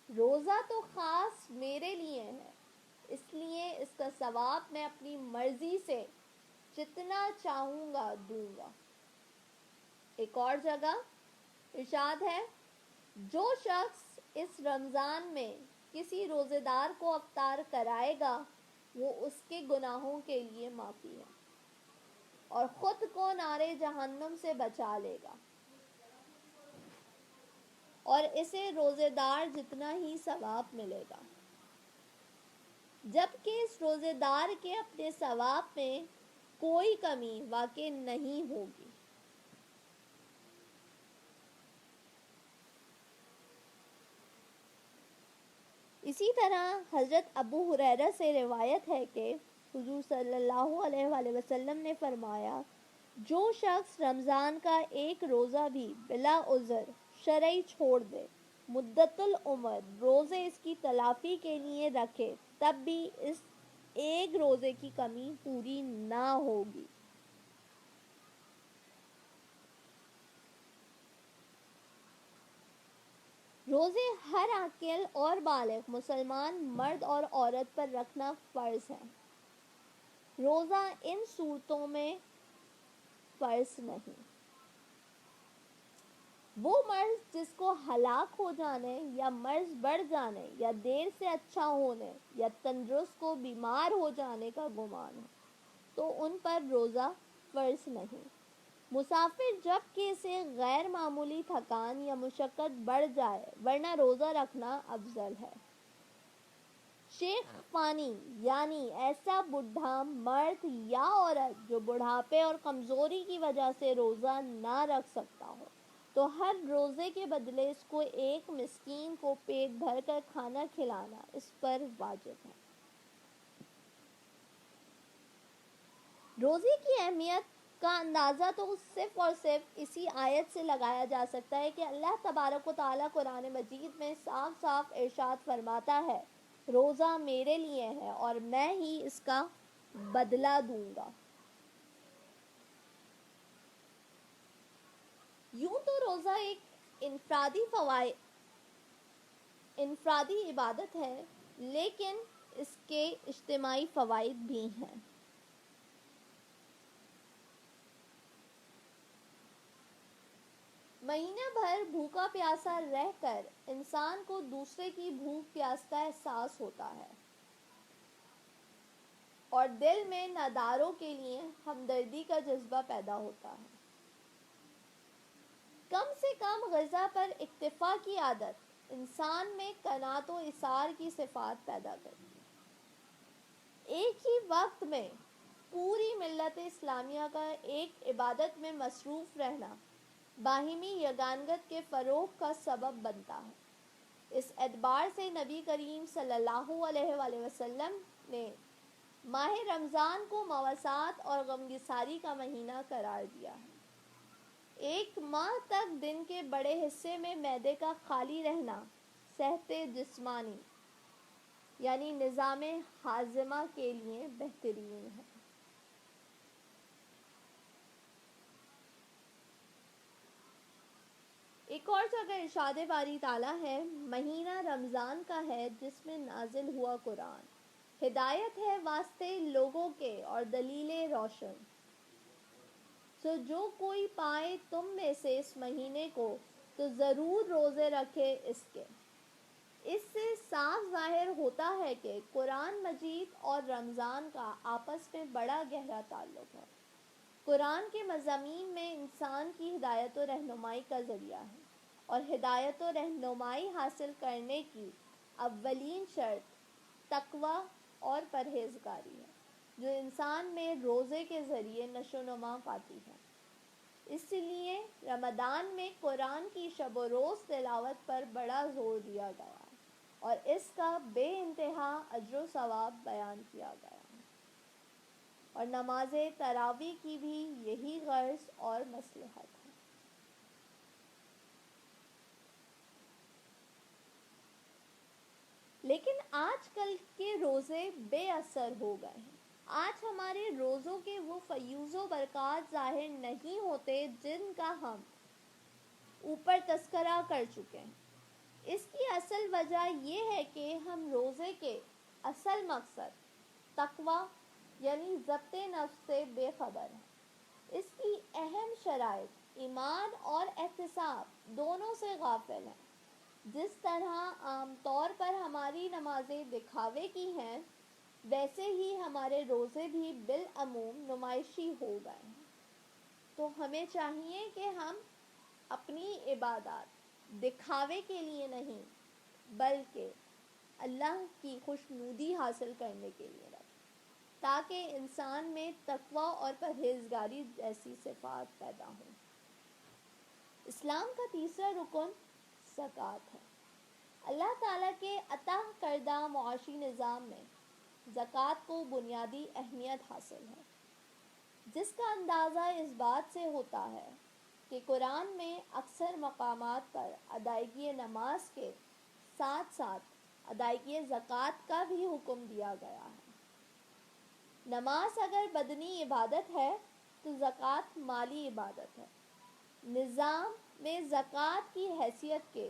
روزہ تو خاص میرے لیے ہے، اس لیے اس کا ثواب میں اپنی مرضی سے جتنا چاہوں گا دوں گا۔ ایک اور جگہ ارشاد ہے، جو شخص اس رمضان میں کسی روزے دار کو افطار کرائے گا وہ اس کے گناہوں کے لیے معافی ہے اور خود کو نار جہنم سے بچا لے گا، اور اسے روزے دار جتنا ہی ثواب ملے گا، جبکہ اس روزے دار کے اپنے ثواب میں کوئی کمی واقع نہیں ہوگی۔ اسی طرح حضرت ابو ہریرہ سے روایت ہے کہ حضور صلی اللہ علیہ وآلہ وسلم نے فرمایا، جو شخص رمضان کا ایک روزہ بھی بلا عذر شرعی چھوڑ دے، مدت العمر روزے اس کی تلافی کے لیے رکھے، تب بھی اس ایک روزے کی کمی پوری نہ ہوگی۔ روزے ہر عاقل اور بالغ مسلمان مرد اور عورت پر رکھنا فرض ہے۔ روزہ ان صورتوں میں فرض نہیں۔ وہ مرض جس کو ہلاک ہو جانے یا مرض بڑھ جانے یا دیر سے اچھا ہونے یا تندرست کو بیمار ہو جانے کا گمان ہو تو ان پر روزہ فرض نہیں۔ مسافر جب کہ اسے غیر معمولی تھکان یا مشقت بڑھ جائے ورنہ روزہ رکھنا افضل ہے۔ شیخ فانی یعنی ایسا بوڑھا مرد یا عورت جو بڑھاپے اور کمزوری کی وجہ سے روزہ نہ رکھ سکتا ہو تو ہر روزے کے بدلے اس کو ایک مسکین کو پیٹ بھر کر کھانا کھلانا اس پر واجب ہے۔ روزے کی اہمیت کا اندازہ تو صرف اور صرف اسی آیت سے لگایا جا سکتا ہے کہ اللہ تبارک و تعالیٰ قرآن مجید میں صاف صاف ارشاد فرماتا ہے، روزہ میرے لیے ہے اور میں ہی اس کا بدلہ دوں گا۔ یوں تو روزہ ایک انفرادی عبادت ہے، لیکن اس کے اجتماعی فوائد بھی ہیں۔ مہینہ بھر بھوکا پیاسا رہ کر انسان کو دوسرے کی بھوک پیاس کا احساس ہوتا ہے اور دل میں ناداروں کے لیے ہمدردی کا جذبہ پیدا ہوتا ہے۔ کم سے کم غذا پر اکتفا کی عادت انسان میں قناعت و ایثار کی صفات پیدا کرتی ہے۔ ایک ہی وقت میں پوری ملت اسلامیہ کا ایک عبادت میں مصروف رہنا باہمی یگانگت کے فروغ کا سبب بنتا ہے۔ اس اعتبار سے نبی کریم صلی اللہ علیہ وآلہ وسلم نے ماہ رمضان کو مواسات اور غمگساری کا مہینہ قرار دیا ہے۔ ایک ماہ تک دن کے بڑے حصے میں معدے کا خالی رہنا صحت جسمانی یعنی نظام ہاضمہ کے لیے بہترین ہے۔ ایک اور جگہ ارشاد باری تعالیٰ ہے، مہینہ رمضان کا ہے جس میں نازل ہوا قرآن، ہدایت ہے واسطے لوگوں کے اور دلیل روشن۔ سو جو کوئی پائے تم میں سے اس مہینے کو تو ضرور روزے رکھے اس کے۔ اس سے صاف ظاہر ہوتا ہے کہ قرآن مجید اور رمضان کا آپس میں بڑا گہرا تعلق ہے۔ قرآن کے مضامین میں انسان کی ہدایت و رہنمائی کا ذریعہ ہے، اور ہدایت و رہنمائی حاصل کرنے کی اولین شرط تقوی اور پرہیزگاری ہے، جو انسان میں روزے کے ذریعے نشو و نما پاتی ہے۔ اس لیے رمضان میں قرآن کی شب و روز تلاوت پر بڑا زور دیا گیا ہے، اور اس کا بے انتہا اجر و ثواب بیان کیا گیا ہے، اور نماز تراویح کی بھی یہی غرض اور مصلحت ہے۔ لیکن آج کل کے روزے بے اثر ہو گئے ہیں۔ آج ہمارے روزوں کے وہ فیوز و برکات ظاہر نہیں ہوتے جن کا ہم اوپر تذکرہ کر چکے ہیں۔ اس کی اصل وجہ یہ ہے کہ ہم روزے کے اصل مقصد تقوی یعنی ضبط نفس سے بے خبر ہیں۔ اس کی اہم شرائط ایمان اور احتساب دونوں سے غافل ہیں۔ جس طرح عام طور پر ہماری نمازیں دکھاوے کی ہیں، ویسے ہی ہمارے روزے بھی بالعموم نمائشی ہو گئے ہیں۔ تو ہمیں چاہیے کہ ہم اپنی عبادات دکھاوے کے لیے نہیں بلکہ اللہ کی خوشنودی حاصل کرنے کے لیے رکھیں، تاکہ انسان میں تقوی اور پرہیزگاری جیسی صفات پیدا ہوں۔ اسلام کا تیسرا رکن زکوٰۃ ہے۔ اللہ تعالیٰ کے عطا کردہ معاشی نظام میں زکوٰۃ کو بنیادی اہمیت حاصل ہے، جس کا اندازہ اس بات سے ہوتا ہے کہ قرآن میں اکثر مقامات پر ادائیگی نماز کے ساتھ ساتھ ادائیگی زکوٰۃ کا بھی حکم دیا گیا ہے۔ نماز اگر بدنی عبادت ہے تو زکوٰۃ مالی عبادت ہے۔ نظام میں زکوٰۃ کی حیثیت کے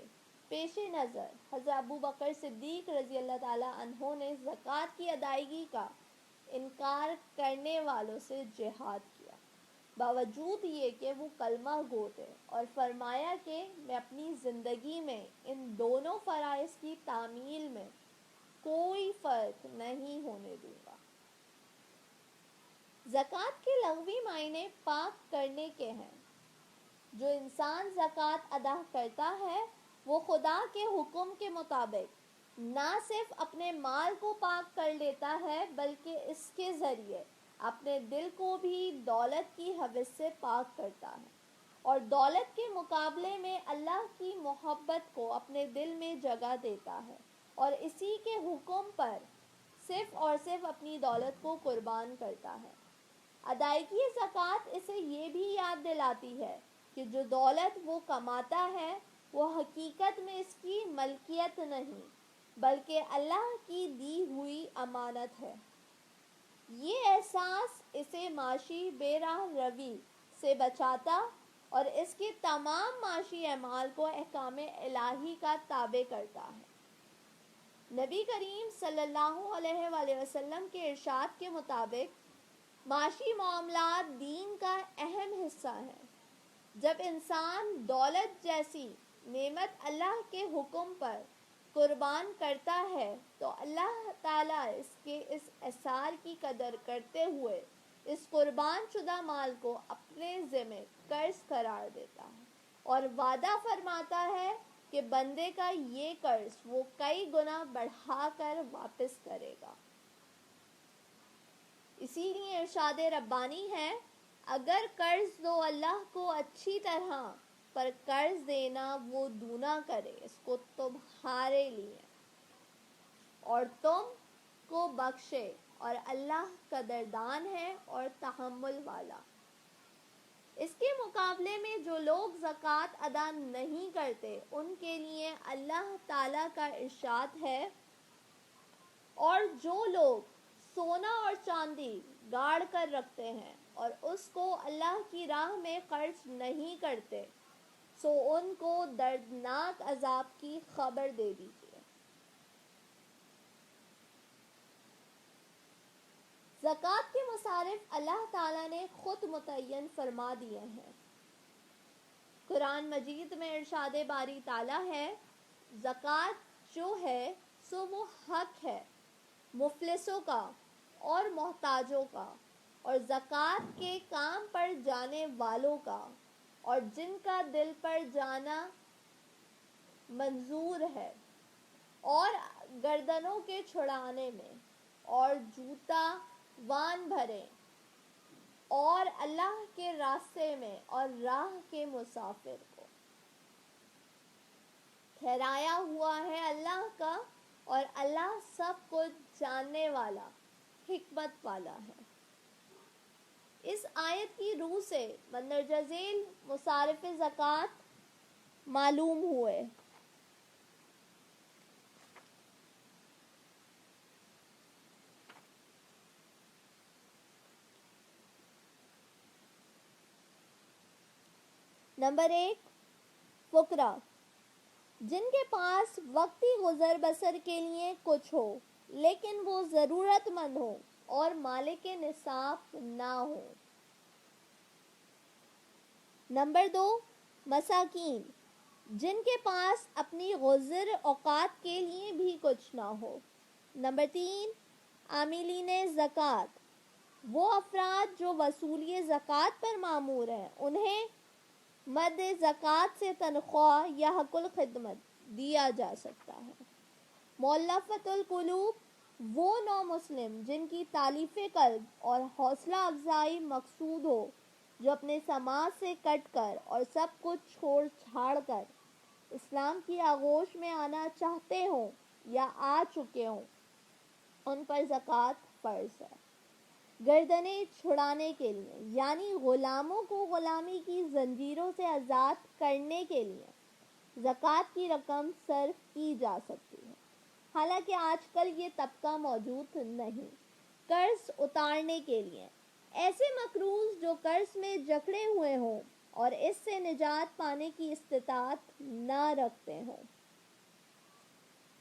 پیش نظر حضرت ابوبکر صدیق رضی اللہ تعالیٰ عنہ نے زکوٰۃ کی ادائیگی کا انکار کرنے والوں سے جہاد کیا، باوجود یہ کہ وہ کلمہ گو تھے، اور فرمایا کہ میں اپنی زندگی میں ان دونوں فرائض کی تعمیل میں کوئی فرق نہیں ہونے دوں گا۔ زکوٰۃ کے لغوی معنی پاک کرنے کے ہیں۔ جو انسان زکوٰۃ ادا کرتا ہے وہ خدا کے حکم کے مطابق نہ صرف اپنے مال کو پاک کر لیتا ہے بلکہ اس کے ذریعے اپنے دل کو بھی دولت کی ہوس سے پاک کرتا ہے، اور دولت کے مقابلے میں اللہ کی محبت کو اپنے دل میں جگہ دیتا ہے، اور اسی کے حکم پر صرف اور صرف اپنی دولت کو قربان کرتا ہے۔ ادائیگی زکوٰۃ اسے یہ بھی یاد دلاتی ہے کہ جو دولت وہ کماتا ہے وہ حقیقت میں اس کی ملکیت نہیں بلکہ اللہ کی دی ہوئی امانت ہے۔ یہ احساس اسے معاشی بے راہ روی سے بچاتا اور اس کے تمام معاشی اعمال کو احکام الہی کا تابع کرتا ہے۔ نبی کریم صلی اللہ علیہ وآلہ وسلم کے ارشاد کے مطابق معاشی معاملات دین کا اہم حصہ ہیں۔ جب انسان دولت جیسی نعمت اللہ کے حکم پر قربان کرتا ہے تو اللہ تعالیٰ اس کے اس اثار کی قدر کرتے ہوئے اس قربان شدہ مال کو اپنے ذمہ قرض قرار دیتا ہے، اور وعدہ فرماتا ہے کہ بندے کا یہ قرض وہ کئی گنا بڑھا کر واپس کرے گا۔ اسی لیے ارشاد ربانی ہے، اگر قرض دو اللہ کو اچھی طرح پر قرض دینا وہ دونا کرے اس کو تمہارے لیے اور تم کو بخشے، اور اللہ قدردان ہے اور تحمل والا۔ اس کے مقابلے میں جو لوگ زکوٰۃ ادا نہیں کرتے ان کے لیے اللہ تعالیٰ کا ارشاد ہے، اور جو لوگ سونا اور چاندی گاڑ کر رکھتے ہیں اور اس کو اللہ کی راہ میں خرچ نہیں کرتے، سو ان کو دردناک عذاب کی خبر دے دیجیے۔ زکوٰۃ کے مصارف اللہ تعالیٰ نے خود متعین فرما دیے ہیں۔ قرآن مجید میں ارشاد باری تعالیٰ ہے، زکوٰۃ جو ہے سو وہ حق ہے مفلسوں کا اور محتاجوں کا، اور زکوٰۃ کے کام پر جانے والوں کا، اور جن کا دل پر جانا منظور ہے، اور گردنوں کے چھڑانے میں، اور جوتا وان بھرے، اور اللہ کے راستے میں اور راہ کے مسافر کو۔ ٹھہرایا ہوا ہے اللہ کا، اور اللہ سب کچھ جاننے والا، حکمت والا ہے۔ اس آیت کی روح سے مندرجہ ذیل مصارف زکوٰۃ معلوم ہوئے۔ نمبر 1، فقراء، جن کے پاس وقتی گزر بسر کے لیے کچھ ہو لیکن وہ ضرورت مند ہو اور مالک نصاب نہ ہو۔ نمبر 2، مساکین، جن کے پاس اپنی گزر اوقات کے لیے بھی کچھ نہ ہو۔ نمبر 3، عاملین زکوٰۃ، وہ افراد جو وصولی زکوٰۃ پر مامور ہیں، انہیں مد زکوٰۃ سے تنخواہ یا حق الخدمت دیا جا سکتا ہے۔ مؤلفۃ القلوب، وہ نو مسلم جن کی تالیف قلب اور حوصلہ افزائی مقصود ہو، جو اپنے سماج سے کٹ کر اور سب کچھ چھوڑ چھاڑ کر اسلام کی آغوش میں آنا چاہتے ہوں یا آ چکے ہوں، ان پر زکوٰۃ فرض ہے۔ گردنیں چھڑانے کے لیے، یعنی غلاموں کو غلامی کی زنجیروں سے آزاد کرنے کے لیے زکوٰۃ کی رقم صرف کی جا سکتی ہے، حالانکہ آج کل یہ طبقہ موجود نہیں۔ قرض اتارنے کے لیے، ایسے مقروض جو قرض میں جکڑے ہوئے ہوں اور اس سے نجات پانے کی استطاعت نہ رکھتے ہوں۔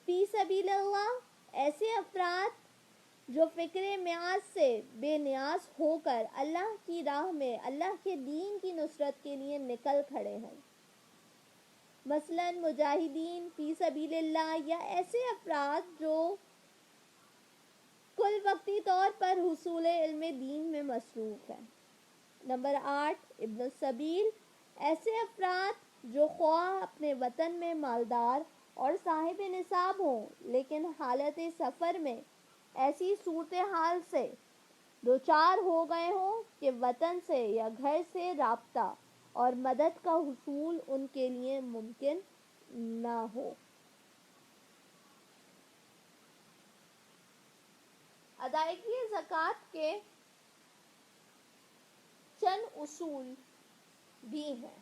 فی سبیل اللہ، ایسے افراد جو فکر میعاد سے بے نیاز ہو کر اللہ کی راہ میں اللہ کے دین کی نصرت کے لیے نکل کھڑے ہوں، مثلاً مجاہدین فی سبیل اللہ، یا ایسے افراد جو کل وقتی طور پر حصول علم دین میں مصروف ہیں۔ نمبر 8، ابن السبیل، ایسے افراد جو خواہ اپنے وطن میں مالدار اور صاحب نصاب ہوں لیکن حالت سفر میں ایسی صورتحال سے دوچار ہو گئے ہوں کہ وطن سے یا گھر سے رابطہ اور مدد کا حصول ان کے لیے ممکن نہ ہو۔ ادائیگی زکوٰۃ کے چند اصول بھی ہیں۔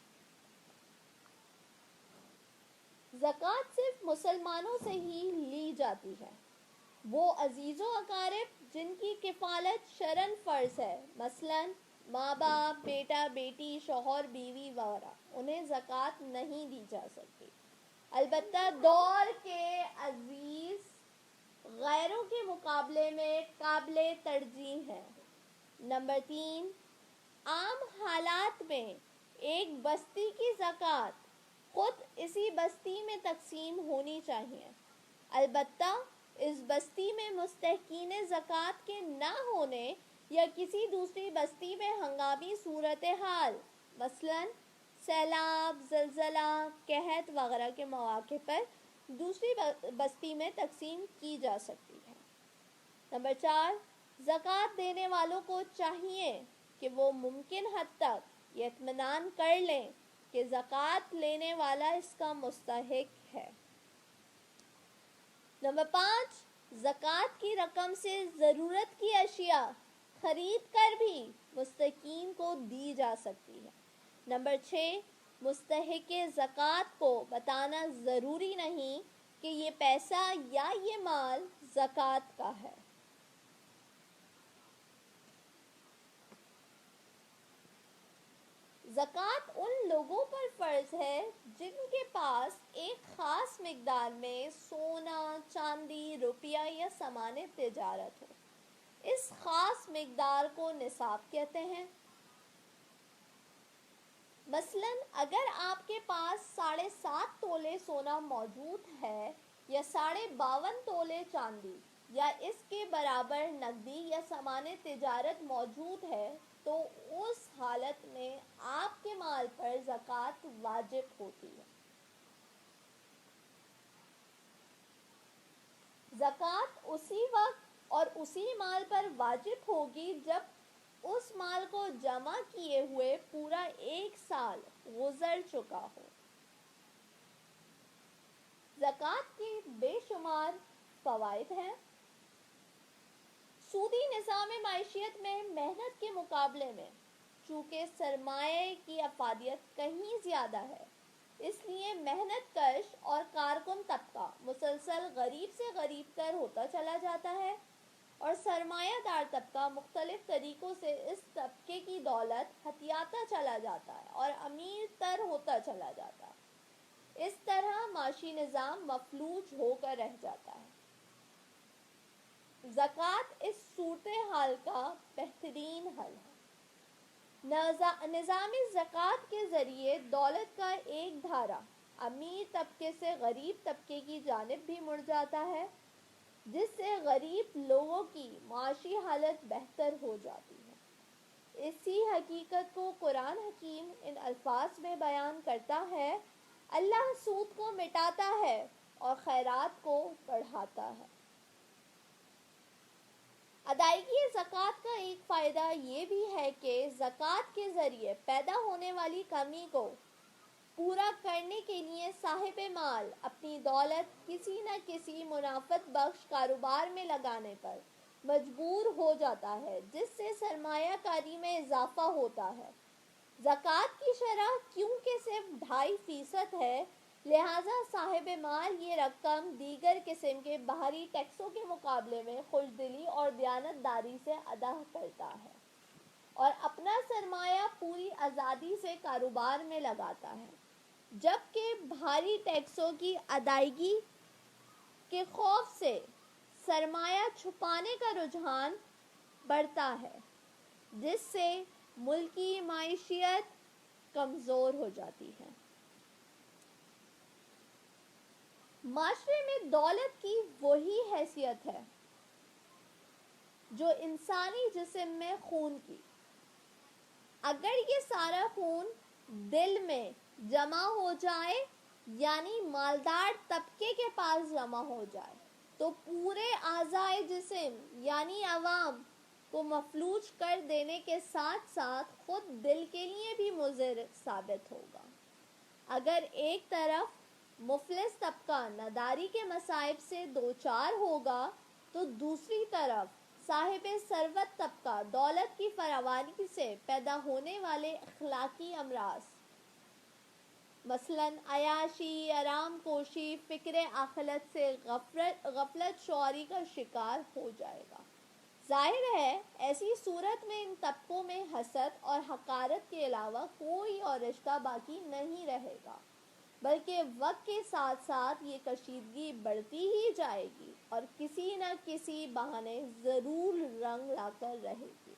زکوٰۃ صرف مسلمانوں سے ہی لی جاتی ہے۔ وہ عزیز و اقارب جن کی کفالت شرعاً فرض ہے، مثلاً ماں باپ، بیٹا بیٹی، شوہر بیوی وغیرہ، انہیں زکوٰۃ نہیں دی جا سکتی۔ البتہ دور کے عزیز غیروں کے مقابلے میں قابل ترجیح ہیں۔ نمبر 3، عام حالات میں ایک بستی کی زکوٰۃ خود اسی بستی میں تقسیم ہونی چاہیے، البتہ اس بستی میں مستحقین زکوٰۃ کے نہ ہونے یا کسی دوسری بستی میں ہنگامی صورتحال، مثلاً سیلاب، زلزلہ، قحط وغیرہ کے مواقع پر دوسری بستی میں تقسیم کی جا سکتی ہے۔ نمبر 4، زکوٰۃ دینے والوں کو چاہیے کہ وہ ممکن حد تک یہ اطمینان کر لیں کہ زکوٰۃ لینے والا اس کا مستحق ہے۔ نمبر 5، زکوٰۃ کی رقم سے ضرورت کی اشیاء خرید کر بھی مستحقین کو دی جا سکتی ہے۔ نمبر 6، مستحق زکوٰۃ کو بتانا ضروری نہیں کہ یہ پیسہ یا یہ مال زکوٰۃ کا ہے۔ زکوٰۃ ان لوگوں پر فرض ہے جن کے پاس ایک خاص مقدار میں سونا، چاندی، روپیہ یا سامان تجارت ہو۔ اس خاص مقدار کو نصاب کہتے ہیں۔ مثلا اگر آپ کے پاس 7.5 تولے سونا موجود ہے یا 52.5 تولے چاندی یا اس کے برابر نقدی یا سامان تجارت موجود ہے تو اس حالت میں آپ کے مال پر زکوٰۃ واجب ہوتی ہے۔ زکوٰۃ اسی وقت اور اسی مال پر واجب ہوگی جب اس مال کو جمع کیے ہوئے پورا 1 سال گزر چکا ہو۔ زکوٰۃ کے بے شمار فوائد ہیں۔ سودی نظام معیشت میں محنت کے مقابلے میں چونکہ سرمایہ کی افادیت کہیں زیادہ ہے، اس لیے محنت کش اور کارکن طبقہ مسلسل غریب سے غریب تر ہوتا چلا جاتا ہے، اور سرمایہ دار طبقہ مختلف طریقوں سے اس طبقے کی دولت ہتھیاتا چلا جاتا ہے اور امیر تر ہوتا چلا جاتا ہے۔ اس طرح معاشی نظام مفلوج ہو کر رہ جاتا ہے۔ زکوٰۃ اس صورتحال کا بہترین حل ہے۔ نظام زکوٰۃ کے ذریعے دولت کا ایک دھارا امیر طبقے سے غریب طبقے کی جانب بھی مڑ جاتا ہے، جس سے غریب لوگوں کی معاشی حالت بہتر ہو جاتی ہے۔ اسی حقیقت کو قرآن حکیم ان الفاظ میں بیان کرتا ہے: اللہ سود کو مٹاتا ہے اور خیرات کو بڑھاتا ہے۔ ادائیگی زکوٰۃ کا ایک فائدہ یہ بھی ہے کہ زکوٰۃ کے ذریعے پیدا ہونے والی کمی کو پورا کرنے کے لیے صاحب مال اپنی دولت کسی نہ کسی منافعت بخش کاروبار میں لگانے پر مجبور ہو جاتا ہے، جس سے سرمایہ کاری میں اضافہ ہوتا ہے۔ زکوٰۃ کی شرح کیونکہ صرف 2.5% ہے، لہٰذا صاحب مال یہ رقم دیگر قسم کے باہری ٹیکسوں کے مقابلے میں خوشدلی اور دیانت داری سے ادا کرتا ہے اور اپنا سرمایہ پوری آزادی سے کاروبار میں لگاتا ہے، جبکہ بھاری ٹیکسوں کی ادائیگی کے خوف سے سرمایہ چھپانے کا رجحان بڑھتا ہے، جس سے ملکی معیشت کمزور ہو جاتی ہے۔ معاشرے میں دولت کی وہی حیثیت ہے جو انسانی جسم میں خون کی۔ اگر یہ سارا خون دل میں جمع ہو جائے یعنی مالدار طبقے کے پاس جمع ہو جائے تو پورے اعضائے جسم یعنی عوام کو مفلوج کر دینے کے ساتھ ساتھ خود دل کے لیے بھی مضر ثابت ہوگا۔ اگر ایک طرف مفلس طبقہ ناداری کے مصائب سے دوچار ہوگا تو دوسری طرف صاحب ثروت طبقہ دولت کی فراوانی سے پیدا ہونے والے اخلاقی امراض مثلاً عیاشی، آرام کوشی، فکر آخرت سے غفلت شعوری کا شکار ہو جائے گا۔ ظاہر ہے ایسی صورت میں ان طبقوں میں حسد اور حقارت کے علاوہ کوئی اور رشتہ باقی نہیں رہے گا، بلکہ وقت کے ساتھ ساتھ یہ کشیدگی بڑھتی ہی جائے گی اور کسی نہ کسی بہانے ضرور رنگ لا کر رہے گی۔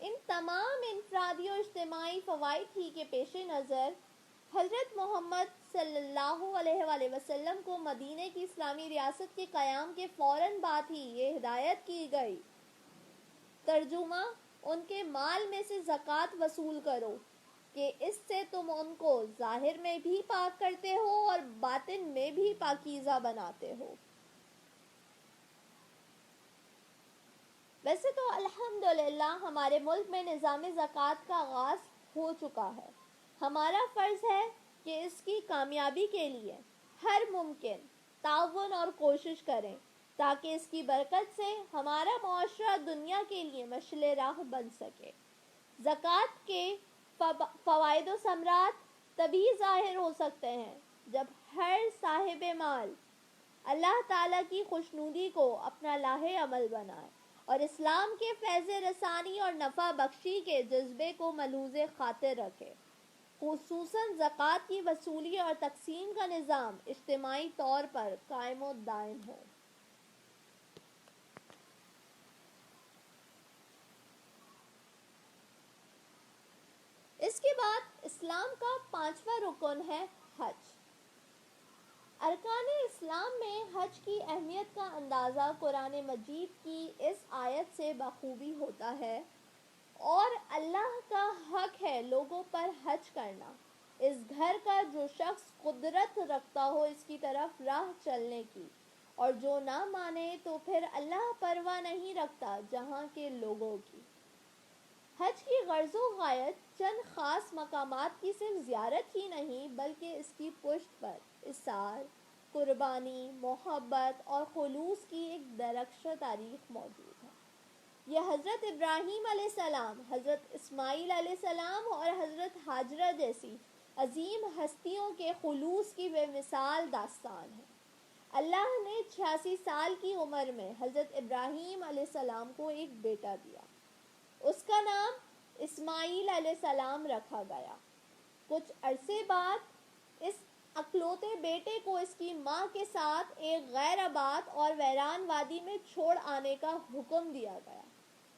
ان تمام انفرادی اور اجتماعی فوائد ہی کے پیش نظر حضرت محمد صلی اللہ علیہ وآلہ وسلم کو مدینہ کی اسلامی ریاست کے قیام کے فوراً بعد ہی یہ ہدایت کی گئی: ترجمہ: ان کے مال میں سے زکوٰۃ وصول کرو کہ اس سے تم ان کو ظاہر میں بھی پاک کرتے ہو اور باطن میں بھی پاکیزہ بناتے ہو۔ ویسے تو الحمدللہ ہمارے ملک میں نظام زکوٰۃ کا آغاز ہو چکا ہے۔ ہمارا فرض ہے کہ اس کی کامیابی کے لیے ہر ممکن تعاون اور کوشش کریں تاکہ اس کی برکت سے ہمارا معاشرہ دنیا کے لیے مشعل راہ بن سکے۔ زکوٰۃ کے فوائد و ثمرات تبھی ظاہر ہو سکتے ہیں جب ہر صاحب مال اللہ تعالیٰ کی خوشنودی کو اپنا لاہ عمل بنائے اور اسلام کے فیض رسانی اور نفع بخشی کے جذبے کو ملحوظ خاطر رکھے۔ خصوصاً زکوٰۃ کی وصولی اور تقسیم کا نظام اجتماعی طور پر قائم و دائم ہو۔ اس کے بعد اسلام کا 5واں رکن ہے حج۔ ارکان اسلام میں حج کی اہمیت کا اندازہ قرآن مجید کی اس آیت سے بخوبی ہوتا ہے، اور اللہ کا حق ہے لوگوں پر حج کرنا، اس گھر کا جو شخص قدرت رکھتا ہو اس کی طرف راہ چلنے کی، اور جو نہ مانے تو پھر اللہ پرواہ نہیں رکھتا جہاں کے لوگوں کی۔ حج کی غرض و غایت چند خاص مقامات کی صرف زیارت ہی نہیں بلکہ اس کی پشت پر اثار، قربانی، محبت اور خلوص کی ایک درخشاں تاریخ موجود ہے۔ یہ حضرت ابراہیم علیہ السلام، حضرت اسماعیل علیہ السلام اور حضرت ہاجرہ جیسی عظیم ہستیوں کے خلوص کی بے مثال داستان ہے۔ اللہ نے 86 سال کی عمر میں حضرت ابراہیم علیہ السلام کو ایک بیٹا دیا۔ اس کا نام اسماعیل علیہ السلام رکھا گیا۔ کچھ عرصے بعد اس اکلوتے بیٹے کو اس کی ماں کے ساتھ ایک غیر آباد اور ویران وادی میں چھوڑ آنے کا حکم دیا گیا،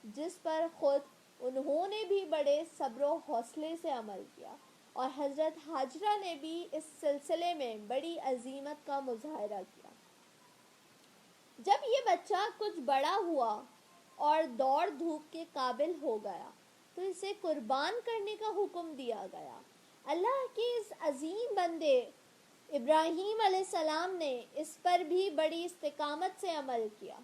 جس پر خود انہوں نے بھی بڑے صبر و حوصلے سے عمل کیا، اور حضرت ہاجرہ نے بھی اس سلسلے میں بڑی عزیمت کا مظاہرہ کیا۔ جب یہ بچہ کچھ بڑا ہوا اور دوڑ دھوپ کے قابل ہو گیا تو اسے قربان کرنے کا حکم دیا گیا۔ اللہ کے اس عظیم بندے ابراہیم علیہ السلام نے اس پر بھی بڑی استقامت سے عمل کیا۔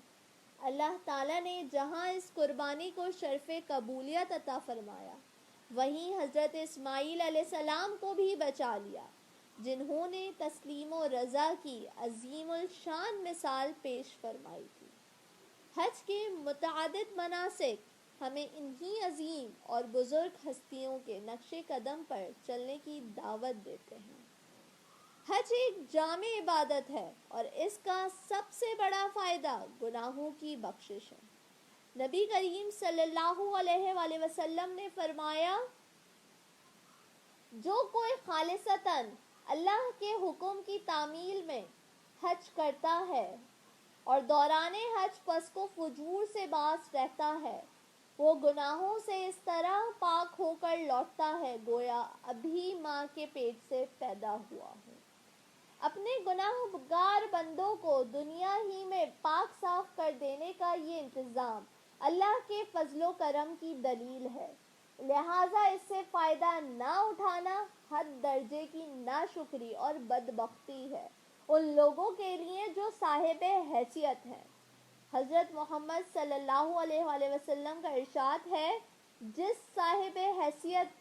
اللہ تعالیٰ نے جہاں اس قربانی کو شرف قبولیت عطا فرمایا، وہیں حضرت اسماعیل علیہ السلام کو بھی بچا لیا، جنہوں نے تسلیم و رضا کی عظیم الشان مثال پیش فرمائی تھی۔ حج کے متعدد مناسک ہمیں انہی عظیم اور بزرگ ہستیوں کے نقش قدم پر چلنے کی دعوت دیتے ہیں۔ حج ایک جامع عبادت ہے اور اس کا سب سے بڑا فائدہ گناہوں کی بخشش ہے۔ نبی کریم صلی اللہ علیہ وآلہ وسلم نے فرمایا، جو کوئی خالصتاً اللہ کے حکم کی تعمیل میں حج کرتا ہے اور دوران حج فسق و فجور سے باز رہتا ہے، وہ گناہوں سے اس طرح پاک ہو کر لوٹتا ہے گویا ابھی ماں کے پیٹ سے پیدا ہوا ہو۔ اپنے گناہ گار بندوں کو دنیا ہی میں پاک صاف کر دینے کا یہ انتظام اللہ کے فضل و کرم کی دلیل ہے، لہٰذا اس سے فائدہ نہ اٹھانا حد درجے کی ناشکری اور بدبختی ہے ان لوگوں کے لیے جو صاحب حیثیت ہیں۔ حضرت محمد صلی اللہ علیہ وآلہ وسلم کا ارشاد ہے، جس صاحب حیثیت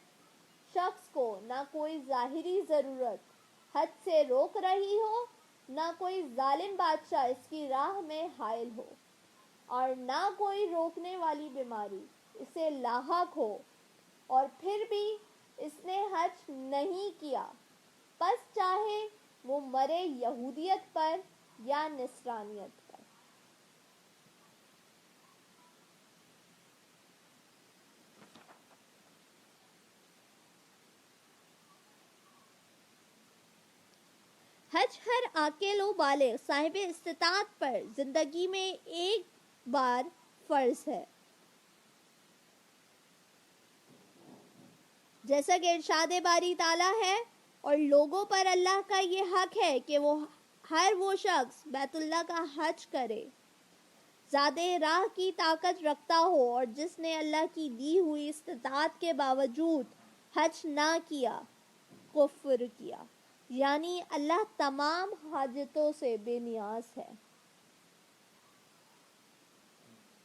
شخص کو نہ کوئی ظاہری ضرورت حج سے روک رہی ہو، نہ کوئی ظالم بادشاہ اس کی راہ میں حائل ہو، اور نہ کوئی روکنے والی بیماری اسے لاحق ہو، اور پھر بھی اس نے حج نہیں کیا، پس چاہے وہ مرے یہودیت پر یا نصرانیت پر۔ حج ہر عاقل و بالغ صاحب استطاعت پر زندگی میں ایک بار فرض ہے، جیسا کہ ارشاد باری تعالیٰ ہے، اور لوگوں پر اللہ کا یہ حق ہے کہ ہر وہ شخص بیت اللہ کا حج کرے زیادہ راہ کی طاقت رکھتا ہو، اور جس نے اللہ کی دی ہوئی استطاعت کے باوجود حج نہ کیا، کفر کیا، یعنی اللہ تمام حاجتوں سے بے نیاز ہے۔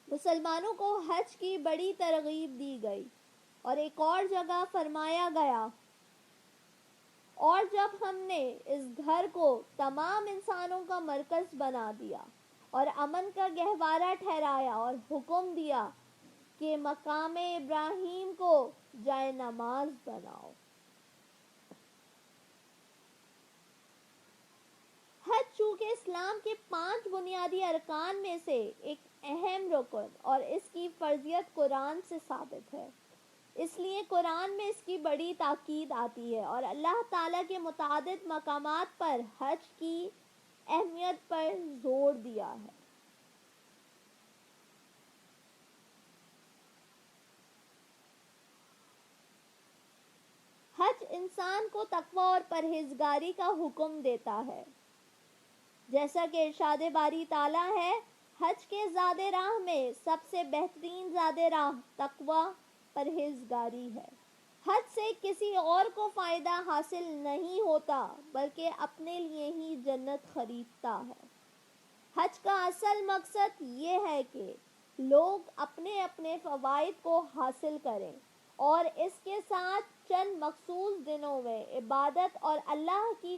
مسلمانوں کو حج کی بڑی ترغیب دی گئی، اور ایک اور جگہ فرمایا گیا، اور جب ہم نے اس گھر کو تمام انسانوں کا مرکز بنا دیا اور امن کا گہوارہ ٹھہرایا اور حکم دیا کہ مقام ابراہیم کو جائے نماز بناؤ۔ حج چونکہ اسلام کے 5 بنیادی ارکان میں سے ایک اہم رکن اور اس کی فرضیت قرآن سے ثابت ہے، اس لیے قرآن میں اس کی بڑی تاکید آتی ہے اور اللہ تعالیٰ کے متعدد مقامات پر حج کی اہمیت پر زور دیا ہے۔ حج انسان کو تقوی اور پرہیزگاری کا حکم دیتا ہے، جیسا کہ ارشاد باری تعالیٰ ہے، حج کے زاد راہ میں سب سے بہترین زاد راہ تقوی پرہیزگاری ہے۔ حج سے کسی اور کو فائدہ حاصل نہیں ہوتا بلکہ اپنے لیے ہی جنت خریدتا ہے۔ حج کا اصل مقصد یہ ہے کہ لوگ اپنے اپنے فوائد کو حاصل کریں اور اس کے ساتھ چند مخصوص دنوں میں عبادت اور اللہ کی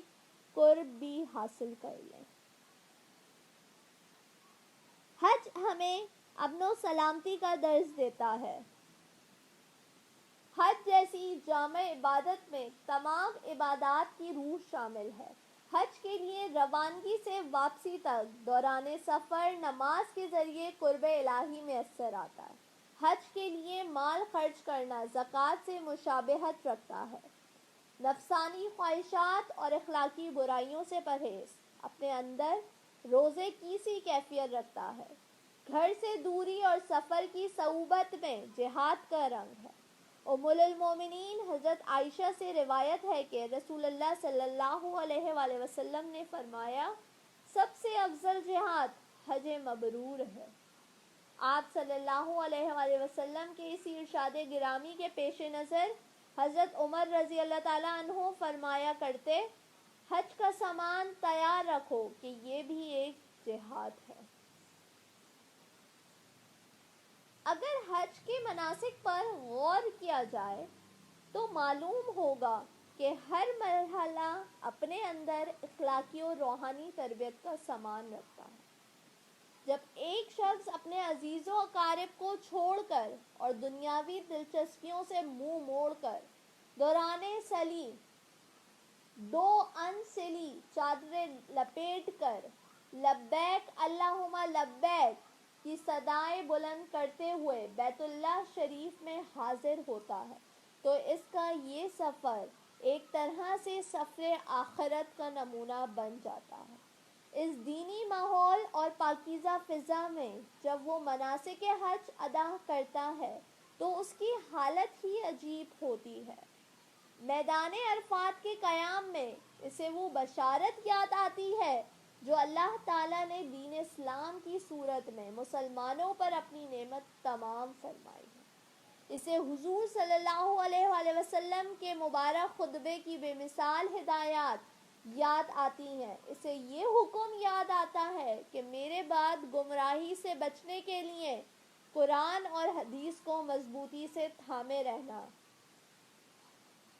قرب بھی حاصل کر لیں۔ حج ہمیں امن و سلامتی کا درس دیتا ہے۔ حج جیسی جامع عبادت میں تمام عبادات کی روح شامل ہے۔ حج کے لیے روانگی سے واپسی تک دوران سفر نماز کے ذریعے قرب الہی میسر آتا ہے۔ حج کے لیے مال خرچ کرنا زکوٰۃ سے مشابہت رکھتا ہے۔ نفسانی خواہشات اور اخلاقی برائیوں سے پرہیز اپنے اندر روزے کی سی کیفیت رکھتا ہے۔ گھر سے دوری اور سفر کی صعوبت میں جہاد کا رنگ ہے۔ ام المومنین حضرت عائشہ سے روایت ہے کہ رسول اللہ صلی اللہ علیہ وآلہ وسلم نے فرمایا، سب سے افضل جہاد حج مبرور ہے۔ آپ صلی اللہ علیہ وآلہ وسلم کے اسی ارشاد گرامی کے پیش نظر حضرت عمر رضی اللہ تعالیٰ عنہ فرمایا کرتے، حج کا سامان تیار رکھو کہ یہ بھی ایک جہاد ہے۔ اگر حج کے مناسک پر غور کیا جائے تو معلوم ہوگا کہ ہر مرحلہ اپنے اندر اخلاقی اور روحانی تربیت کا سامان رکھتا ہے۔ جب ایک شخص اپنے عزیز و اقارب کو چھوڑ کر اور دنیاوی دلچسپیوں سے منہ موڑ کر دوران سلی 2 انسلی چادریں لپیٹ کر لبیک اللہم لبیک کی صدائیں بلند کرتے ہوئے بیت اللہ شریف میں حاضر ہوتا ہے تو اس کا یہ سفر ایک طرح سے سفر آخرت کا نمونہ بن جاتا ہے۔ اس دینی ماحول اور پاکیزہ فضا میں جب وہ مناسک حج ادا کرتا ہے تو اس کی حالت ہی عجیب ہوتی ہے۔ میدان عرفات کے قیام میں اسے وہ بشارت یاد آتی ہے جو اللہ تعالیٰ نے دین اسلام کی صورت میں مسلمانوں پر اپنی نعمت تمام فرمائی ہے۔ اسے حضور صلی اللہ علیہ وآلہ وسلم کے مبارک خطبے کی بے مثال ہدایات یاد آتی ہیں۔ اسے یہ حکم یاد آتا ہے کہ میرے بعد گمراہی سے بچنے کے لیے قرآن اور حدیث کو مضبوطی سے تھامے رہنا۔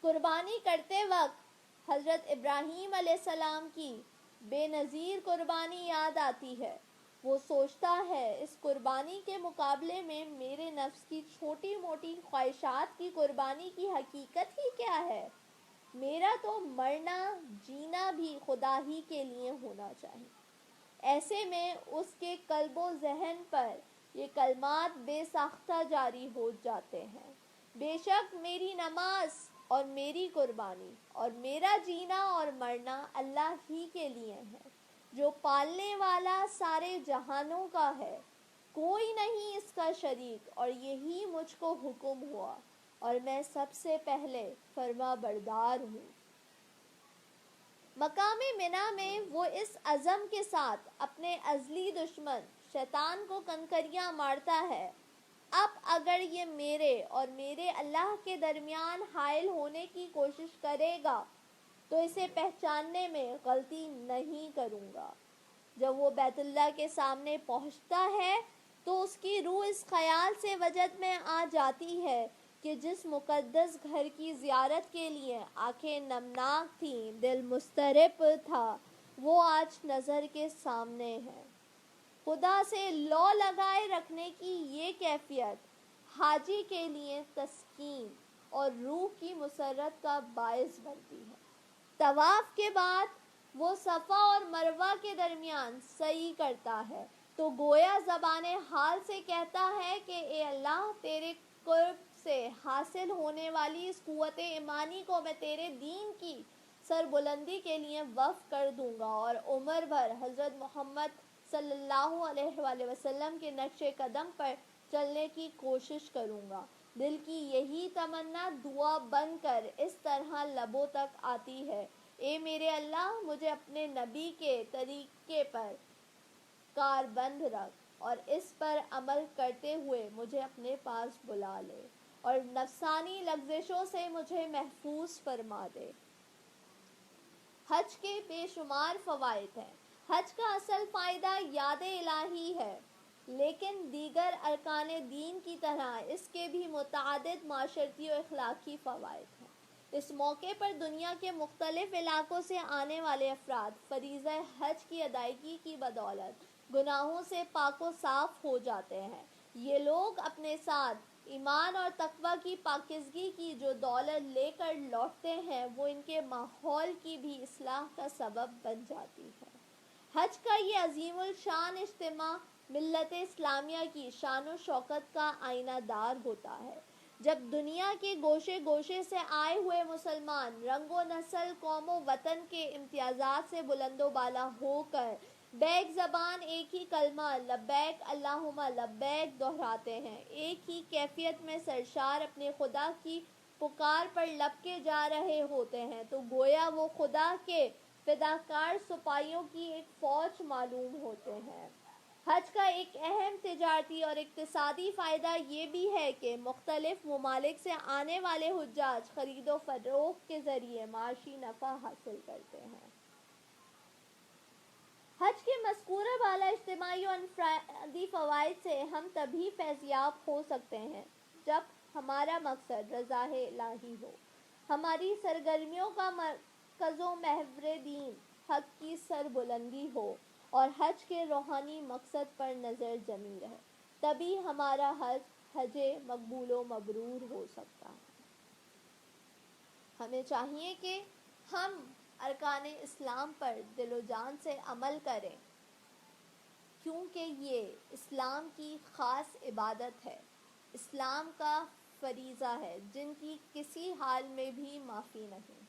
قربانی کرتے وقت حضرت ابراہیم علیہ السلام کی بے نظیر قربانی یاد آتی ہے۔ وہ سوچتا ہے اس قربانی کے مقابلے میں میرے نفس کی چھوٹی موٹی خواہشات کی قربانی کی حقیقت ہی کیا ہے؟ میرا تو مرنا جینا بھی خدا ہی کے لیے ہونا چاہیے۔ ایسے میں اس کے قلب و ذہن پر یہ کلمات بے ساختہ جاری ہو جاتے ہیں، بے شک میری نماز اور میری قربانی اور میرا جینا اور مرنا اللہ ہی کے لیے ہے، جو پالنے والا سارے جہانوں کا ہے، کوئی نہیں اس کا شریک، اور یہی مجھ کو حکم ہوا اور میں سب سے پہلے فرما بردار ہوں۔ مقام منی میں وہ اس عزم کے ساتھ اپنے ازلی دشمن شیطان کو کنکریاں مارتا ہے، اب اگر یہ میرے اور میرے اللہ کے درمیان حائل ہونے کی کوشش کرے گا تو اسے پہچاننے میں غلطی نہیں کروں گا۔ جب وہ بیت اللہ کے سامنے پہنچتا ہے تو اس کی روح اس خیال سے وجد میں آ جاتی ہے کہ جس مقدس گھر کی زیارت کے لیے آنکھیں نمناک تھیں، دل مضطرب تھا، وہ آج نظر کے سامنے ہے۔ خدا سے لو لگائے رکھنے کی یہ کیفیت حاجی کے لیے تسکین اور روح کی مسرت کا باعث بنتی ہے۔ طواف کے بعد وہ صفا اور مروہ کے درمیان سعی کرتا ہے تو گویا زبان حال سے کہتا ہے کہ اے اللہ، تیرے قرب سے حاصل ہونے والی اس قوت ایمانی کو میں تیرے دین کی سربلندی کے لیے وقف کر دوں گا اور عمر بھر حضرت محمد صلی اللہ علیہ وآلہ وسلم کے نقش قدم پر چلنے کی کوشش کروں گا۔ دل کی یہی تمنا دعا بن کر اس طرح لبوں تک آتی ہے، اے میرے اللہ، مجھے اپنے نبی کے طریقے پر کاربند رکھ اور اس پر عمل کرتے ہوئے مجھے اپنے پاس بلا لے اور نفسانی لغزشوں سے مجھے محفوظ فرما دے۔ حج کے بے شمار فوائد ہیں۔ حج کا اصل فائدہ یاد الہی ہے، لیکن دیگر ارکان دین کی طرح اس کے بھی متعدد معاشرتی و اخلاقی فوائد ہیں۔ اس موقع پر دنیا کے مختلف علاقوں سے آنے والے افراد فریضہ حج کی ادائیگی کی بدولت گناہوں سے پاک و صاف ہو جاتے ہیں۔ یہ لوگ اپنے ساتھ ایمان اور تقوی کی پاکیزگی کی جو دولت لے کر لوٹتے ہیں، وہ ان کے ماحول کی بھی اصلاح کا سبب بن جاتی ہے۔ حج کا یہ عظیم الشان اجتماع ملت اسلامیہ کی شان و شوکت کا آئینہ دار ہوتا ہے۔ جب دنیا کے گوشے گوشے سے آئے ہوئے مسلمان رنگ و نسل، قوم و وطن کے امتیازات سے بلند و بالا ہو کر بیک زبان ایک ہی کلمہ لبیک اللہم لبیک دہراتے ہیں، ایک ہی کیفیت میں سرشار اپنے خدا کی پکار پر لپکے جا رہے ہوتے ہیں، تو گویا وہ خدا کے فداکار سپاہیوں کی ایک فوج معلوم ہوتے ہیں۔ حج کا ایک اہم تجارتی اور اقتصادی فائدہ یہ بھی ہے کہ مختلف ممالک سے آنے والے حجاج خرید و فروخت کے ذریعے معاشی نفع حاصل کرتے ہیں۔ حج کے مذکورہ بالا اجتماعی و انفرادی فوائد سے ہم تبھی فیضیاب ہو سکتے ہیں جب ہمارا مقصد رضا الہی ہو، ہماری سرگرمیوں کا مرکز و محور دین حق کی سربلندی ہو اور حج کے روحانی مقصد پر نظر جمی رہے، تبھی ہمارا حج مقبول و مبرور ہو سکتا ہے۔ ہمیں چاہیے کہ ہم ارکان اسلام پر دل و جان سے عمل کریں، کیونکہ یہ اسلام کی خاص عبادت ہے، اسلام کا فریضہ ہے جن کی کسی حال میں بھی معافی نہیں۔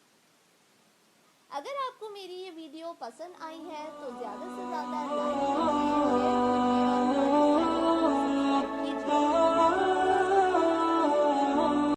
اگر آپ کو میری یہ ویڈیو پسند آئی ہے تو زیادہ سے زیادہ لائک کیجیے، شیئر کیجیے اور